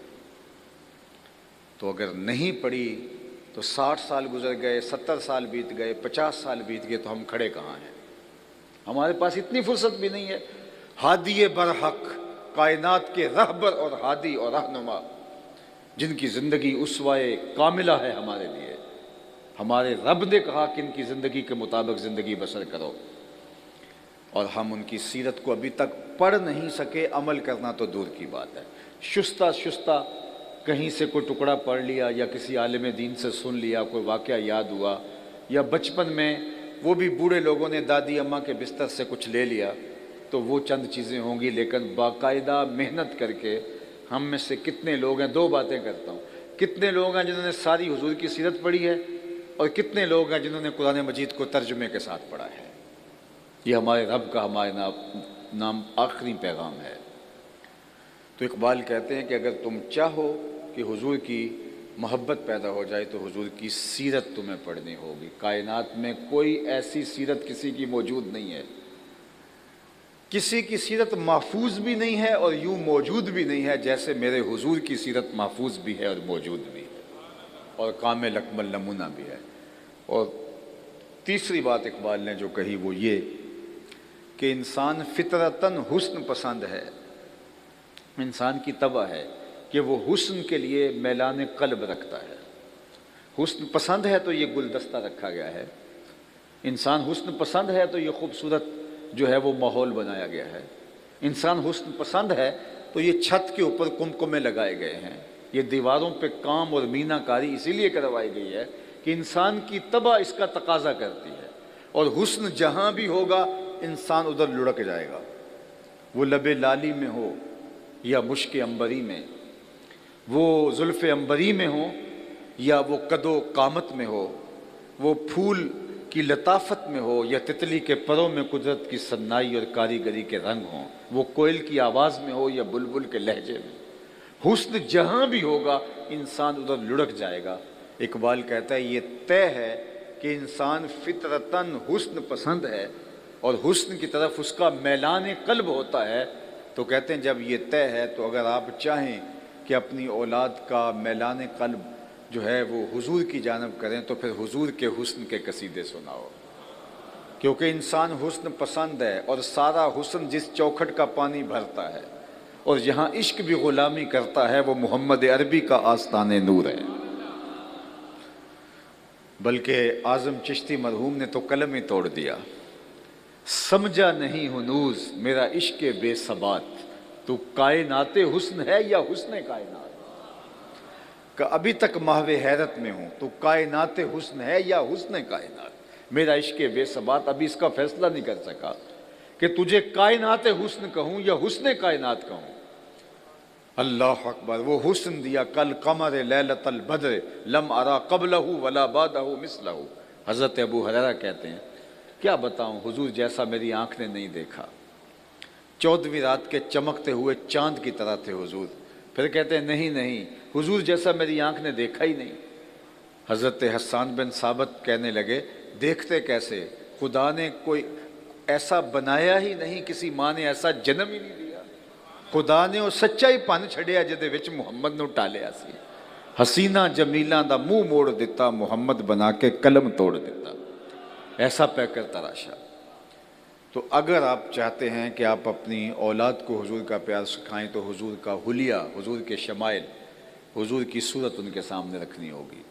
S1: تو اگر نہیں پڑھی تو 60 سال گزر گئے، 70 سال بیت گئے، 50 سال بیت گئے، تو ہم کھڑے کہاں ہیں؟ ہمارے پاس اتنی فرصت بھی نہیں ہے. ہادی برحق، کائنات کے رہبر اور ہادی اور رہنما، جن کی زندگی اسوائے کاملہ ہے ہمارے لیے. ہمارے رب نے کہا کہ ان کی زندگی کے مطابق زندگی بسر کرو، اور ہم ان کی سیرت کو ابھی تک پڑھ نہیں سکے. عمل کرنا تو دور کی بات ہے. شستہ کہیں سے کوئی ٹکڑا پڑھ لیا یا کسی عالم دین سے سن لیا، کوئی واقعہ یاد ہوا، یا بچپن میں وہ بھی بوڑھے لوگوں نے دادی اماں کے بستر سے کچھ لے لیا، تو وہ چند چیزیں ہوں گی. لیکن باقاعدہ محنت کر کے ہم میں سے کتنے لوگ ہیں؟ دو باتیں کرتا ہوں، کتنے لوگ ہیں جنہوں نے ساری حضور کی سیرت پڑھی ہے، اور کتنے لوگ ہیں جنہوں نے قرآن مجید کو ترجمے کے ساتھ پڑھا ہے. یہ ہمارے رب کا ہمارے نام آخری پیغام ہے. تو اقبال کہتے ہیں کہ اگر تم چاہو کہ حضور کی محبت پیدا ہو جائے تو حضور کی سیرت تمہیں پڑھنی ہوگی. کائنات میں کوئی ایسی سیرت کسی کی موجود نہیں ہے، کسی کی سیرت محفوظ بھی نہیں ہے اور یوں موجود بھی نہیں ہے جیسے میرے حضور کی سیرت محفوظ بھی ہے اور موجود بھی ہے اور کامل اکمل نمونہ بھی ہے. اور تیسری بات اقبال نے جو کہی وہ یہ کہ انسان فطرتاً حسن پسند ہے. انسان کی طبع ہے کہ وہ حسن کے لیے میلان قلب رکھتا ہے. حسن پسند ہے تو یہ گلدستہ رکھا گیا ہے. انسان حسن پسند ہے تو یہ خوبصورت جو ہے وہ ماحول بنایا گیا ہے. انسان حسن پسند ہے تو یہ چھت کے اوپر کمکمے لگائے گئے ہیں. یہ دیواروں پہ کام اور مینہ کاری اسی لیے کروائی گئی ہے کہ انسان کی طبع اس کا تقاضا کرتی ہے، اور حسن جہاں بھی ہوگا انسان ادھر لڑک جائے گا، وہ لب لالی میں ہو یا مشک عنبری میں، وہ زلف عنبری میں ہو یا وہ قد و قامت میں ہو، وہ پھول کی لطافت میں ہو یا تتلی کے پروں میں قدرت کی صنائی اور کاریگری کے رنگ ہوں، وہ کوئل کی آواز میں ہو یا بلبل کے لہجے میں، حسن جہاں بھی ہوگا انسان ادھر لڑک جائے گا۔ اقبال کہتا ہے یہ طے ہے کہ انسان فطرتاً حسن پسند ہے اور حسن کی طرف اس کا میلان قلب ہوتا ہے۔ تو کہتے ہیں جب یہ طے ہے تو اگر آپ چاہیں کہ اپنی اولاد کا میلان قلب جو ہے وہ حضور کی جانب کریں تو پھر حضور کے حسن کے قصیدے سناؤ، کیونکہ انسان حسن پسند ہے، اور سارا حسن جس چوکھٹ کا پانی بھرتا ہے اور جہاں عشق بھی غلامی کرتا ہے وہ محمد عربی کا آستان نور ہے۔ بلکہ اعظم چشتی مرحوم نے تو قلم ہی توڑ دیا، سمجھا نہیں ہنوز میرا عشق بے ثبات، تو کائنات حسن ہے یا حسن کائنات، کہ ابھی تک محو حیرت میں ہوں، تو کائنات حسن ہے یا حسن کائنات، میرا عشق بے ثبات ابھی اس کا فیصلہ نہیں کر سکا کہ تجھے کائنات حسن کہوں یا حسن کائنات کہوں۔ اللہ اکبر، وہ حسن دیا کل قمر لیلۃ البدر لم ارا قبلہ ولا بعدہ مثلہ۔ حضرت ابو ہریرہ کہتے ہیں کیا بتاؤں حضور جیسا میری آنکھ نے نہیں دیکھا، 14ویں رات کے چمکتے ہوئے چاند کی طرح تھے حضور۔ پھر کہتے ہیں نہیں حضور جیسا میری آنکھ نے دیکھا ہی نہیں۔ حضرت حسان بن ثابت کہنے لگے دیکھتے کیسے، خدا نے کوئی ایسا بنایا ہی نہیں، کسی ماں نے ایسا جنم ہی نہیں دیا، خدا نے وہ سچا ہی پن چھڑیا جدے وچ محمد نو ٹالیا سی، حسینہ جمیلاں دا منہ موڑ دیتا محمد بنا کے قلم توڑ دیتا، ایسا پہ کر تراشا۔ تو اگر آپ چاہتے ہیں کہ آپ اپنی اولاد کو حضور کا پیار سکھائیں تو حضور کا حلیہ، حضور کے شمائل، حضور کی صورت ان کے سامنے رکھنی ہوگی۔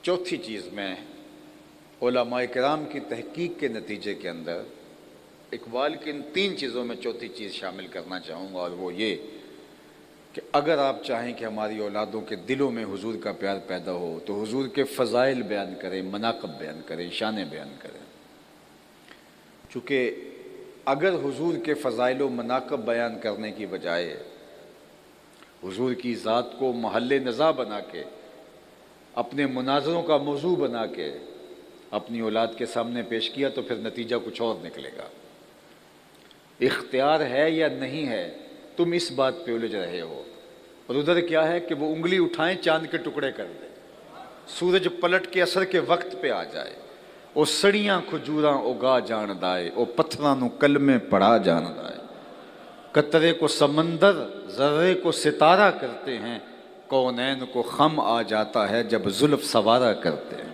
S1: چوتھی چیز میں علماء کرام کی تحقیق کے نتیجے کے اندر اقبال کی ان 3 چیزوں میں چوتھی چیز شامل کرنا چاہوں گا، اور وہ یہ کہ اگر آپ چاہیں کہ ہماری اولادوں کے دلوں میں حضور کا پیار پیدا ہو تو حضور کے فضائل بیان کریں، مناقب بیان کریں، شانیں بیان کریں۔ چونکہ اگر حضور کے فضائل و مناقب بیان کرنے کی بجائے حضور کی ذات کو محل نزاع بنا کے، اپنے مناظروں کا موضوع بنا کے اپنی اولاد کے سامنے پیش کیا تو پھر نتیجہ کچھ اور نکلے گا۔ اختیار ہے یا نہیں ہے، تم اس بات پہ الجھ رہے ہو، اور ادھر کیا ہے کہ وہ انگلی اٹھائیں چاند کے ٹکڑے کر دیں، سورج پلٹ کے اثر کے وقت پہ آ جائے، او سڑیاں کھجوراں اگا جان دائے، او پتھراں نو کلمے پڑھا جان دائے، قطرے کو سمندر ذرے کو ستارہ کرتے ہیں، کونین کو خم آ جاتا ہے جب زلف سوارا کرتے ہیں۔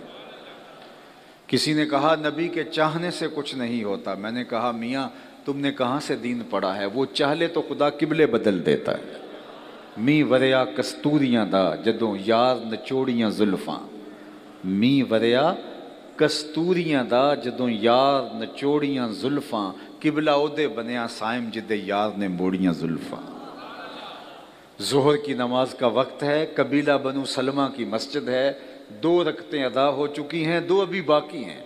S1: کسی نے کہا نبی کے چاہنے سے کچھ نہیں ہوتا، میں نے کہا میاں تم نے کہاں سے دین پڑھا ہے، وہ چاہ لے تو خدا قبلے بدل دیتا ہے۔ می وریا کستوریاں دا جدوں یار نچوڑیاں زلفاں، می وریا کستوریاں دا جدوں یار نچوڑیاں زلفاں، قبلہ اودے بنیا سائم جدے یار نے موڑیاں زلفاں۔ ظہر کی نماز کا وقت ہے، قبیلہ بنو سلمہ کی مسجد ہے، 2 رکعتیں ادا ہو چکی ہیں، 2 ابھی باقی ہیں۔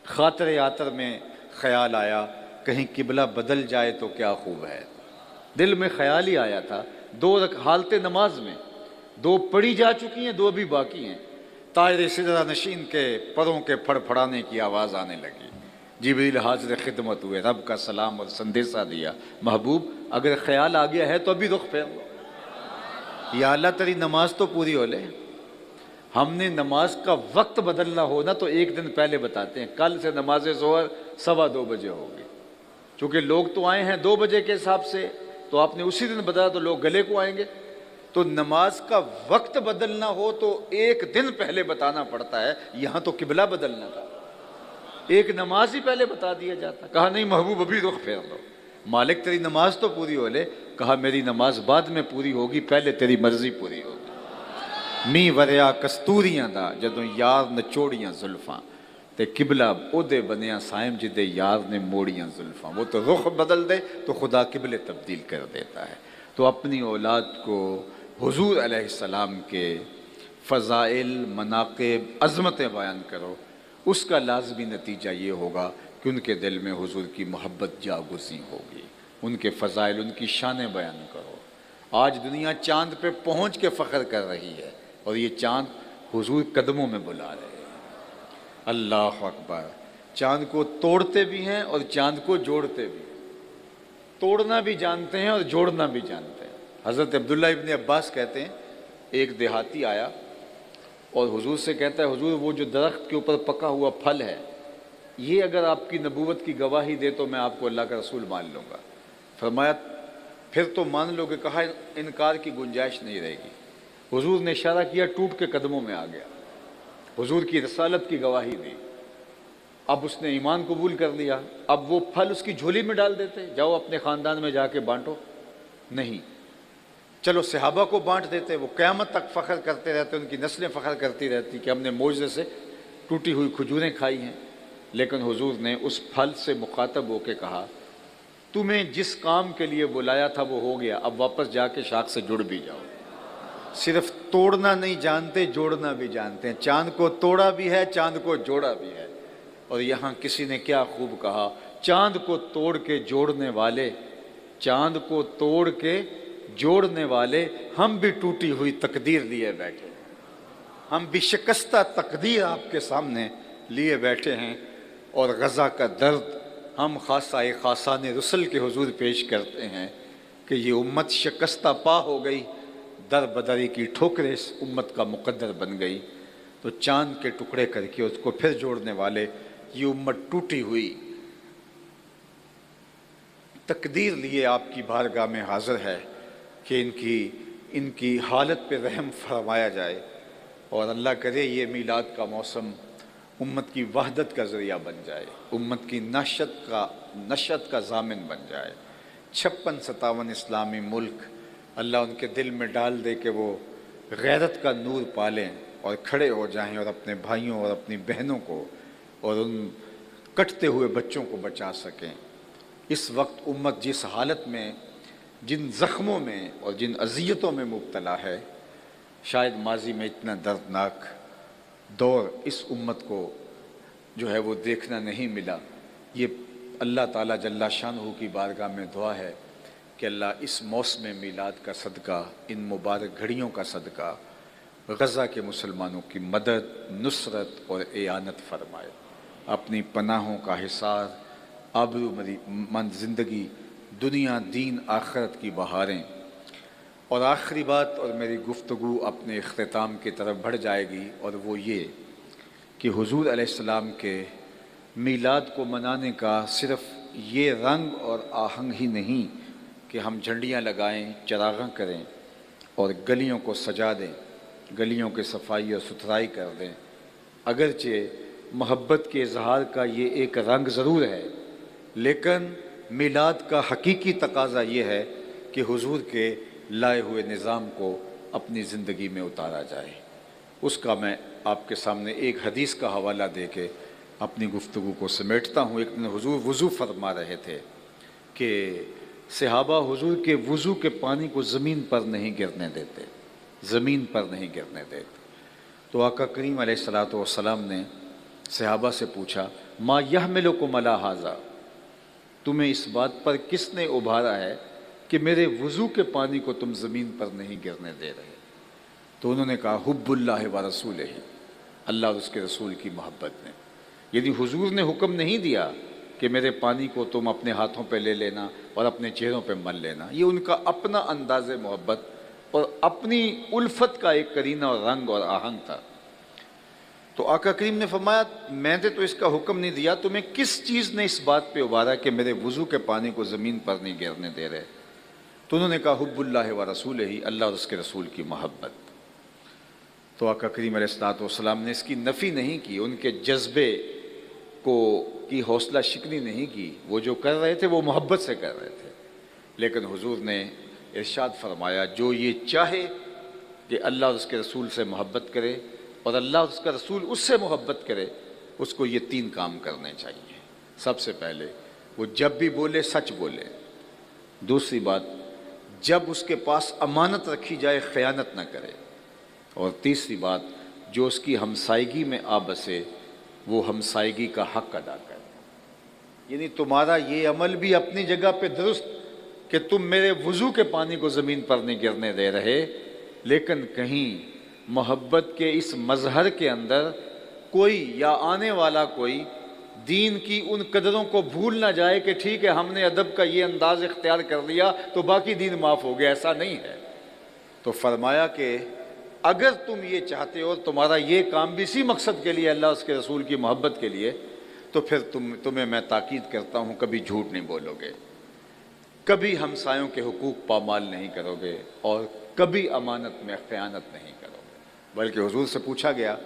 S1: خاطر آتر میں خیال آیا کہیں قبلہ بدل جائے تو کیا خوب ہے، دل میں خیال ہی آیا تھا، 2 حالت نماز میں 2 پڑھی جا چکی ہیں، 2 ابھی باقی ہیں۔ طائر سدرہ نشین کے پروں کے پھڑ پھڑانے کی آواز آنے لگی، جبریل حاضر خدمت ہوئے، رب کا سلام اور سندیسہ دیا، محبوب اگر خیال آ گیا ہے تو ابھی رخ پھیر لو، یا اللہ تیری نماز تو پوری ہو لے۔ ہم نے نماز کا وقت بدلنا ہونا تو 1 دن پہلے بتاتے ہیں، کل سے نماز ظہر 2:15 بجے ہوگی، چونکہ لوگ تو آئے ہیں 2 بجے کے حساب سے، تو آپ نے اسی دن بتایا تو لوگ گلے کو آئیں گے، تو نماز کا وقت بدلنا ہو تو 1 دن پہلے بتانا پڑتا ہے، یہاں تو قبلہ بدلنا تھا، ایک نماز ہی پہلے بتا دیا جاتا، کہا نہیں محبوب ابھی رخ پھیر لو، مالک تیری نماز تو پوری ہو لے، کہا میری نماز بعد میں پوری ہوگی، پہلے تیری مرضی پوری ہوگی۔ می وریا کستوریاں دا جدوں یار نچوڑیاں زلفاں، تے قبلہ اودے بنیا سائم جدے یار نے موڑیاں زلفاں، وہ تو رخ بدل دے تو خدا قبلے تبدیل کر دیتا ہے۔ تو اپنی اولاد کو حضور علیہ السلام کے فضائل، مناقب، عظمتیں بیان کرو، اس کا لازمی نتیجہ یہ ہوگا کہ ان کے دل میں حضور کی محبت جاگزیں ہوگی۔ ان کے فضائل، ان کی شانیں بیان کرو۔ آج دنیا چاند پہ پہنچ کے فخر کر رہی ہے، اور یہ چاند حضور قدموں میں بلا رہے ہیں۔ اللہ اکبر! چاند کو توڑتے بھی ہیں اور چاند کو جوڑتے بھی ہیں۔ توڑنا بھی جانتے ہیں اور جوڑنا بھی جانتے ہیں۔ حضرت عبداللہ ابن عباس کہتے ہیں، ایک دیہاتی آیا اور حضور سے کہتا ہے، حضور وہ جو درخت کے اوپر پکا ہوا پھل ہے، یہ اگر آپ کی نبوت کی گواہی دے تو میں آپ کو اللہ کا رسول مان لوں گا۔ فرمایا پھر تو مان لو گے؟ کہا انکار کی گنجائش نہیں رہے گی۔ حضور نے اشارہ کیا، ٹوٹ کے قدموں میں آ گیا، حضور کی رسالت کی گواہی دی۔ اب اس نے ایمان قبول کر لیا۔ اب وہ پھل اس کی جھولی میں ڈال دیتے، جاؤ اپنے خاندان میں جا کے بانٹو؟ نہیں، چلو صحابہ کو بانٹ دیتے، وہ قیامت تک فخر کرتے رہتے، ان کی نسلیں فخر کرتی رہتی کہ ہم نے معجزے سے ٹوٹی ہوئی کھجوریں کھائی ہیں۔ لیکن حضور نے اس پھل سے مخاطب ہو کے کہا، تمہیں جس کام کے لیے بلایا تھا وہ ہو گیا، اب واپس جا کے شاخ سے جڑ بھی جاؤ۔ صرف توڑنا نہیں جانتے، جوڑنا بھی جانتے ہیں۔ چاند کو توڑا بھی ہے، چاند کو جوڑا بھی ہے۔ اور یہاں کسی نے کیا خوب کہا، چاند کو توڑ کے جوڑنے والے، چاند کو توڑ کے جوڑنے والے، ہم بھی ٹوٹی ہوئی تقدیر لیے بیٹھے ہیں، ہم بھی شکستہ تقدیر آپ کے سامنے لیے بیٹھے ہیں، اور غزہ کا درد ہم خاصۂ خاصان رسل کے حضور پیش کرتے ہیں کہ یہ امت شکستہ پا ہو گئی، در بدری کی ٹھوکریں اس امت کا مقدر بن گئی۔ تو چاند کے ٹکڑے کر کے اس کو پھر جوڑنے والے، یہ امت ٹوٹی ہوئی تقدیر لیے آپ کی بارگاہ میں حاضر ہے کہ ان کی حالت پہ رحم فرمایا جائے، اور اللہ کرے یہ میلاد کا موسم امت کی وحدت کا ذریعہ بن جائے، امت کی نشت کا ضامن بن جائے۔ 56-57 اسلامی ملک اللہ ان کے دل میں ڈال دے کہ وہ غیرت کا نور پالیں اور کھڑے ہو جائیں، اور اپنے بھائیوں اور اپنی بہنوں کو اور ان کٹتے ہوئے بچوں کو بچا سکیں۔ اس وقت امت جس حالت میں، جن زخموں میں اور جن اذیتوں میں مبتلا ہے، شاید ماضی میں اتنا دردناک دور اس امت کو جو ہے وہ دیکھنا نہیں ملا۔ یہ اللہ تعالیٰ جل شانہ کی بارگاہ میں دعا ہے کہ اللہ اس موسم میلاد کا صدقہ، ان مبارک گھڑیوں کا صدقہ غزہ کے مسلمانوں کی مدد، نصرت اور اعانت فرمائے، اپنی پناہوں کا حصار، آبرو مند زندگی، دنیا دین آخرت کی بہاریں۔ اور آخری بات، اور میری گفتگو اپنے اختتام کی طرف بڑھ جائے گی، اور وہ یہ کہ حضور علیہ السلام کے میلاد کو منانے کا صرف یہ رنگ اور آہنگ ہی نہیں کہ ہم جھنڈیاں لگائیں، چراغاں کریں اور گلیوں کو سجا دیں، گلیوں کے صفائی اور ستھرائی کر دیں۔ اگرچہ محبت کے اظہار کا یہ ایک رنگ ضرور ہے، لیکن میلاد کا حقیقی تقاضا یہ ہے کہ حضور کے لائے ہوئے نظام کو اپنی زندگی میں اتارا جائے۔ اس کا میں آپ کے سامنے ایک حدیث کا حوالہ دے کے اپنی گفتگو کو سمیٹتا ہوں۔ ایک دن حضور وضو فرما رہے تھے کہ صحابہ حضور کے وضو کے پانی کو زمین پر نہیں گرنے دیتے، زمین پر نہیں گرنے دیتے۔ تو آقا کریم علیہ الصلوۃ والسلام نے صحابہ سے پوچھا، ما یحملکم علی ھذا، تمہیں اس بات پر کس نے ابھارا ہے کہ میرے وضو کے پانی کو تم زمین پر نہیں گرنے دے رہے؟ تو انہوں نے کہا، حب اللہ و رسولہ، اللہ اور اس کے رسول کی محبت نے۔ یعنی حضور نے حکم نہیں دیا کہ میرے پانی کو تم اپنے ہاتھوں پہ لے لینا اور اپنے چہروں پہ مل لینا، یہ ان کا اپنا انداز محبت اور اپنی الفت کا ایک کرینہ اور رنگ اور آہنگ تھا۔ تو آقا کریم نے فرمایا، میں نے تو اس کا حکم نہیں دیا، تمہیں کس چیز نے اس بات پہ ابھارا کہ میرے وضو کے پانی کو زمین پر نہیں گرنے دے رہے؟ تو انہوں نے کہا، حب اللہ و رسولہ، اللہ اور اس کے رسول کی محبت۔ تو آقا کریم علیہ الصلوۃ والسلام نے اس کی نفی نہیں کی، ان کے جذبے کی حوصلہ شکنی نہیں کی، وہ جو کر رہے تھے وہ محبت سے کر رہے تھے۔ لیکن حضور نے ارشاد فرمایا، جو یہ چاہے کہ اللہ اور اس کے رسول سے محبت کرے اور اللہ اور اس کا رسول اس سے محبت کرے، اس کو یہ 3 کام کرنے چاہیے۔ سب سے پہلے وہ جب بھی بولے سچ بولے۔ دوسری بات، جب اس کے پاس امانت رکھی جائے خیانت نہ کرے، اور تیسری بات جو اس کی ہمسائیگی میں آ بسے وہ ہمسائیگی کا حق ادا کرے۔ یعنی تمہارا یہ عمل بھی اپنی جگہ پہ درست کہ تم میرے وضو کے پانی کو زمین پر نہیں گرنے دے رہے، لیکن کہیں محبت کے اس مظہر کے اندر کوئی یا آنے والا کوئی دین کی ان قدروں کو بھول نہ جائے کہ ٹھیک ہے ہم نے ادب کا یہ انداز اختیار کر لیا تو باقی دین معاف ہو گیا، ایسا نہیں ہے۔ تو فرمایا کہ اگر تم یہ چاہتے ہو تمہارا یہ کام بھی اسی مقصد کے لیے، اللہ اس کے رسول کی محبت کے لیے، تو پھر تمہیں میں تاکید کرتا ہوں کبھی جھوٹ نہیں بولو گے، کبھی ہمسایوں کے حقوق پامال نہیں کرو گے، اور کبھی امانت میں خیانت نہیں کرو گے۔ بلکہ حضور سے پوچھا گیا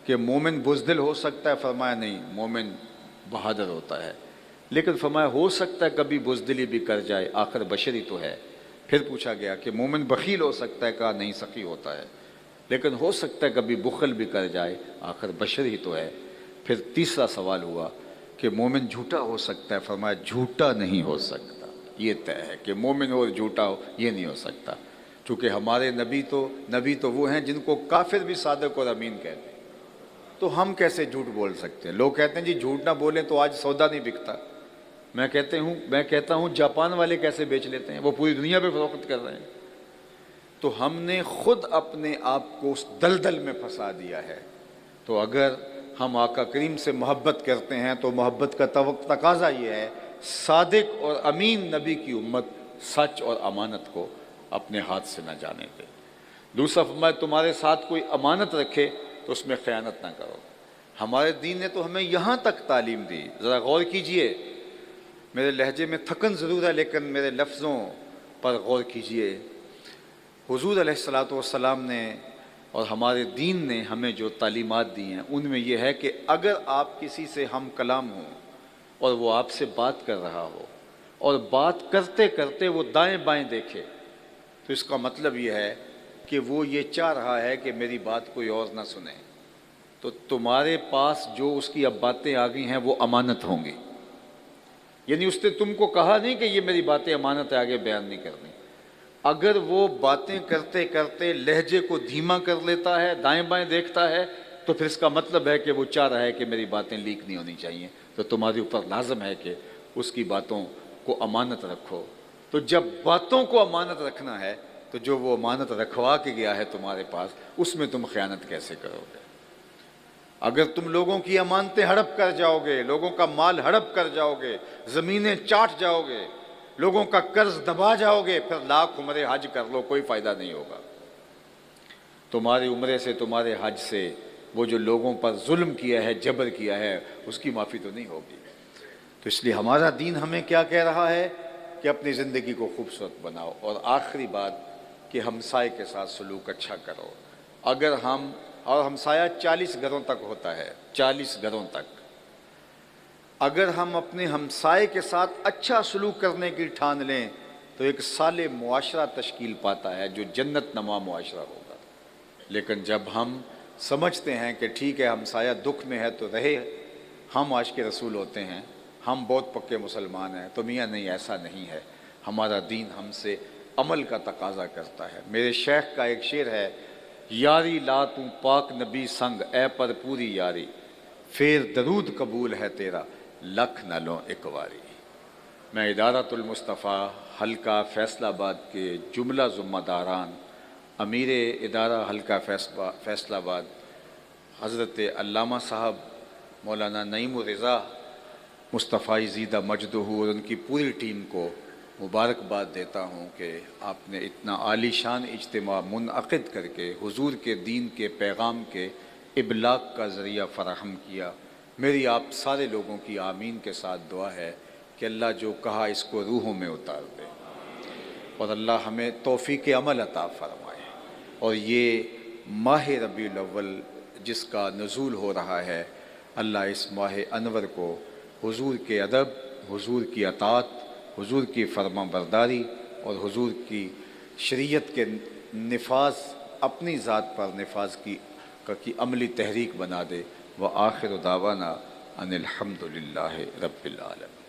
S1: کہ مومن بزدل ہو سکتا ہے؟ فرمایا نہیں، مومن بہادر ہوتا ہے۔ لیکن فرمایا ہو سکتا ہے کبھی بزدلی بھی کر جائے، آخر بشر ہی تو ہے۔ پھر پوچھا گیا کہ مومن بخیل ہو سکتا ہے؟ کہا نہیں، سخی ہوتا ہے۔ لیکن ہو سکتا ہے کبھی بخل بھی کر جائے، آخر بشر ہی تو ہے۔ پھر تیسرا سوال ہوا کہ مومن جھوٹا ہو سکتا ہے؟ فرمایا جھوٹا نہیں ہو سکتا، یہ طے ہے کہ مومن ہو اور جھوٹا ہو یہ نہیں ہو سکتا، چونکہ ہمارے نبی تو وہ ہیں جن کو کافر بھی صادق اور امین کہتے ہیں، تو ہم کیسے جھوٹ بول سکتے ہیں؟ لوگ کہتے ہیں جی جھوٹ نہ بولیں تو آج سودا نہیں بکتا۔ میں کہتا ہوں جاپان والے کیسے بیچ لیتے ہیں؟ وہ پوری دنیا پہ فروخت کر رہے ہیں۔ تو ہم نے خود اپنے آپ کو اس دلدل میں پھنسا دیا ہے۔ تو اگر ہم آقا کریم سے محبت کرتے ہیں تو محبت کا تقاضا یہ ہے صادق اور امین نبی کی امت سچ اور امانت کو اپنے ہاتھ سے نہ جانے دے۔ دوسرا فرمایا تمہارے ساتھ کوئی امانت رکھے تو اس میں خیانت نہ کرو۔ ہمارے دین نے تو ہمیں یہاں تک تعلیم دی، ذرا غور کیجئے، میرے لہجے میں تھکن ضرور ہے لیکن میرے لفظوں پر غور کیجئے۔ حضور علیہ السلام نے اور ہمارے دین نے ہمیں جو تعلیمات دی ہیں ان میں یہ ہے کہ اگر آپ کسی سے ہم کلام ہوں اور وہ آپ سے بات کر رہا ہو اور بات کرتے کرتے وہ دائیں بائیں دیکھے تو اس کا مطلب یہ ہے کہ وہ یہ چاہ رہا ہے کہ میری بات کوئی اور نہ سنے، تو تمہارے پاس جو اس کی اب باتیں آ گئی ہیں وہ امانت ہوں گی۔ یعنی اس نے تم کو کہا نہیں کہ یہ میری باتیں امانت ہے، آگے بیان نہیں کرنی۔ اگر وہ باتیں کرتے کرتے لہجے کو دھیما کر لیتا ہے، دائیں بائیں دیکھتا ہے، تو پھر اس کا مطلب ہے کہ وہ چاہ رہا ہے کہ میری باتیں لیک نہیں ہونی چاہیے، تو تمہارے اوپر لازم ہے کہ اس کی باتوں کو امانت رکھو۔ تو جب باتوں کو امانت رکھنا ہے تو جو وہ امانت رکھوا کے گیا ہے تمہارے پاس، اس میں تم خیانت کیسے کرو گے؟ اگر تم لوگوں کی امانتیں ہڑپ کر جاؤ گے، لوگوں کا مال ہڑپ کر جاؤ گے، زمینیں چاٹ جاؤ گے، لوگوں کا قرض دبا جاؤ گے، پھر لاکھ عمرے حج کر لو کوئی فائدہ نہیں ہوگا۔ تمہاری عمرے سے، تمہارے حج سے وہ جو لوگوں پر ظلم کیا ہے، جبر کیا ہے، اس کی معافی تو نہیں ہوگی۔ تو اس لیے ہمارا دین ہمیں کیا کہہ رہا ہے کہ اپنی زندگی کو خوبصورت بناؤ، اور آخری بات کہ ہمسائے کے ساتھ سلوک اچھا کرو۔ اگر اور ہمسایہ 40 گھروں تک ہوتا ہے، 40 گھروں تک، اگر ہم اپنے ہمسائے کے ساتھ اچھا سلوک کرنے کی ٹھان لیں تو ایک صالح معاشرہ تشکیل پاتا ہے جو جنت نما معاشرہ ہوگا۔ لیکن جب ہم سمجھتے ہیں کہ ٹھیک ہے ہمسایہ دکھ میں ہے تو رہے، ہم عاشق رسول ہوتے ہیں، ہم بہت پکے مسلمان ہیں، تو میاں نہیں، ایسا نہیں ہے۔ ہمارا دین ہم سے عمل کا تقاضا کرتا ہے۔ میرے شیخ کا ایک شعر ہے، یاری لا تو پاک نبی سنگ اے پر پوری یاری، پھر درود قبول ہے تیرا لکھ نہ لو ایک واری۔ میں ادارۃ المصطفیٰ حلقہ فیصل آباد کے جملہ ذمہ داران، امیر ادارہ حلقہ فیصل آباد حضرت علامہ صاحب مولانا نعیم الرضا مصطفی زیدہ مجدہ اور ان کی پوری ٹیم کو مبارکباد دیتا ہوں کہ آپ نے اتنا عالی شان اجتماع منعقد کر کے حضور کے دین کے پیغام کے ابلاغ کا ذریعہ فراہم کیا۔ میری آپ سارے لوگوں کی آمین کے ساتھ دعا ہے کہ اللہ جو کہا اس کو روحوں میں اتار دے، اور اللہ ہمیں توفیق عمل عطا فرمائے، اور یہ ماہ ربیع الاول جس کا نزول ہو رہا ہے، اللہ اس ماہ انور کو حضور کے ادب، حضور کی اطاعت، حضور کی فرما برداری اور حضور کی شریعت کے نفاذ، اپنی ذات پر نفاذ کی عملی تحریک بنا دے۔ وآخر دعوانا ان الحمد للہ رب العالمین۔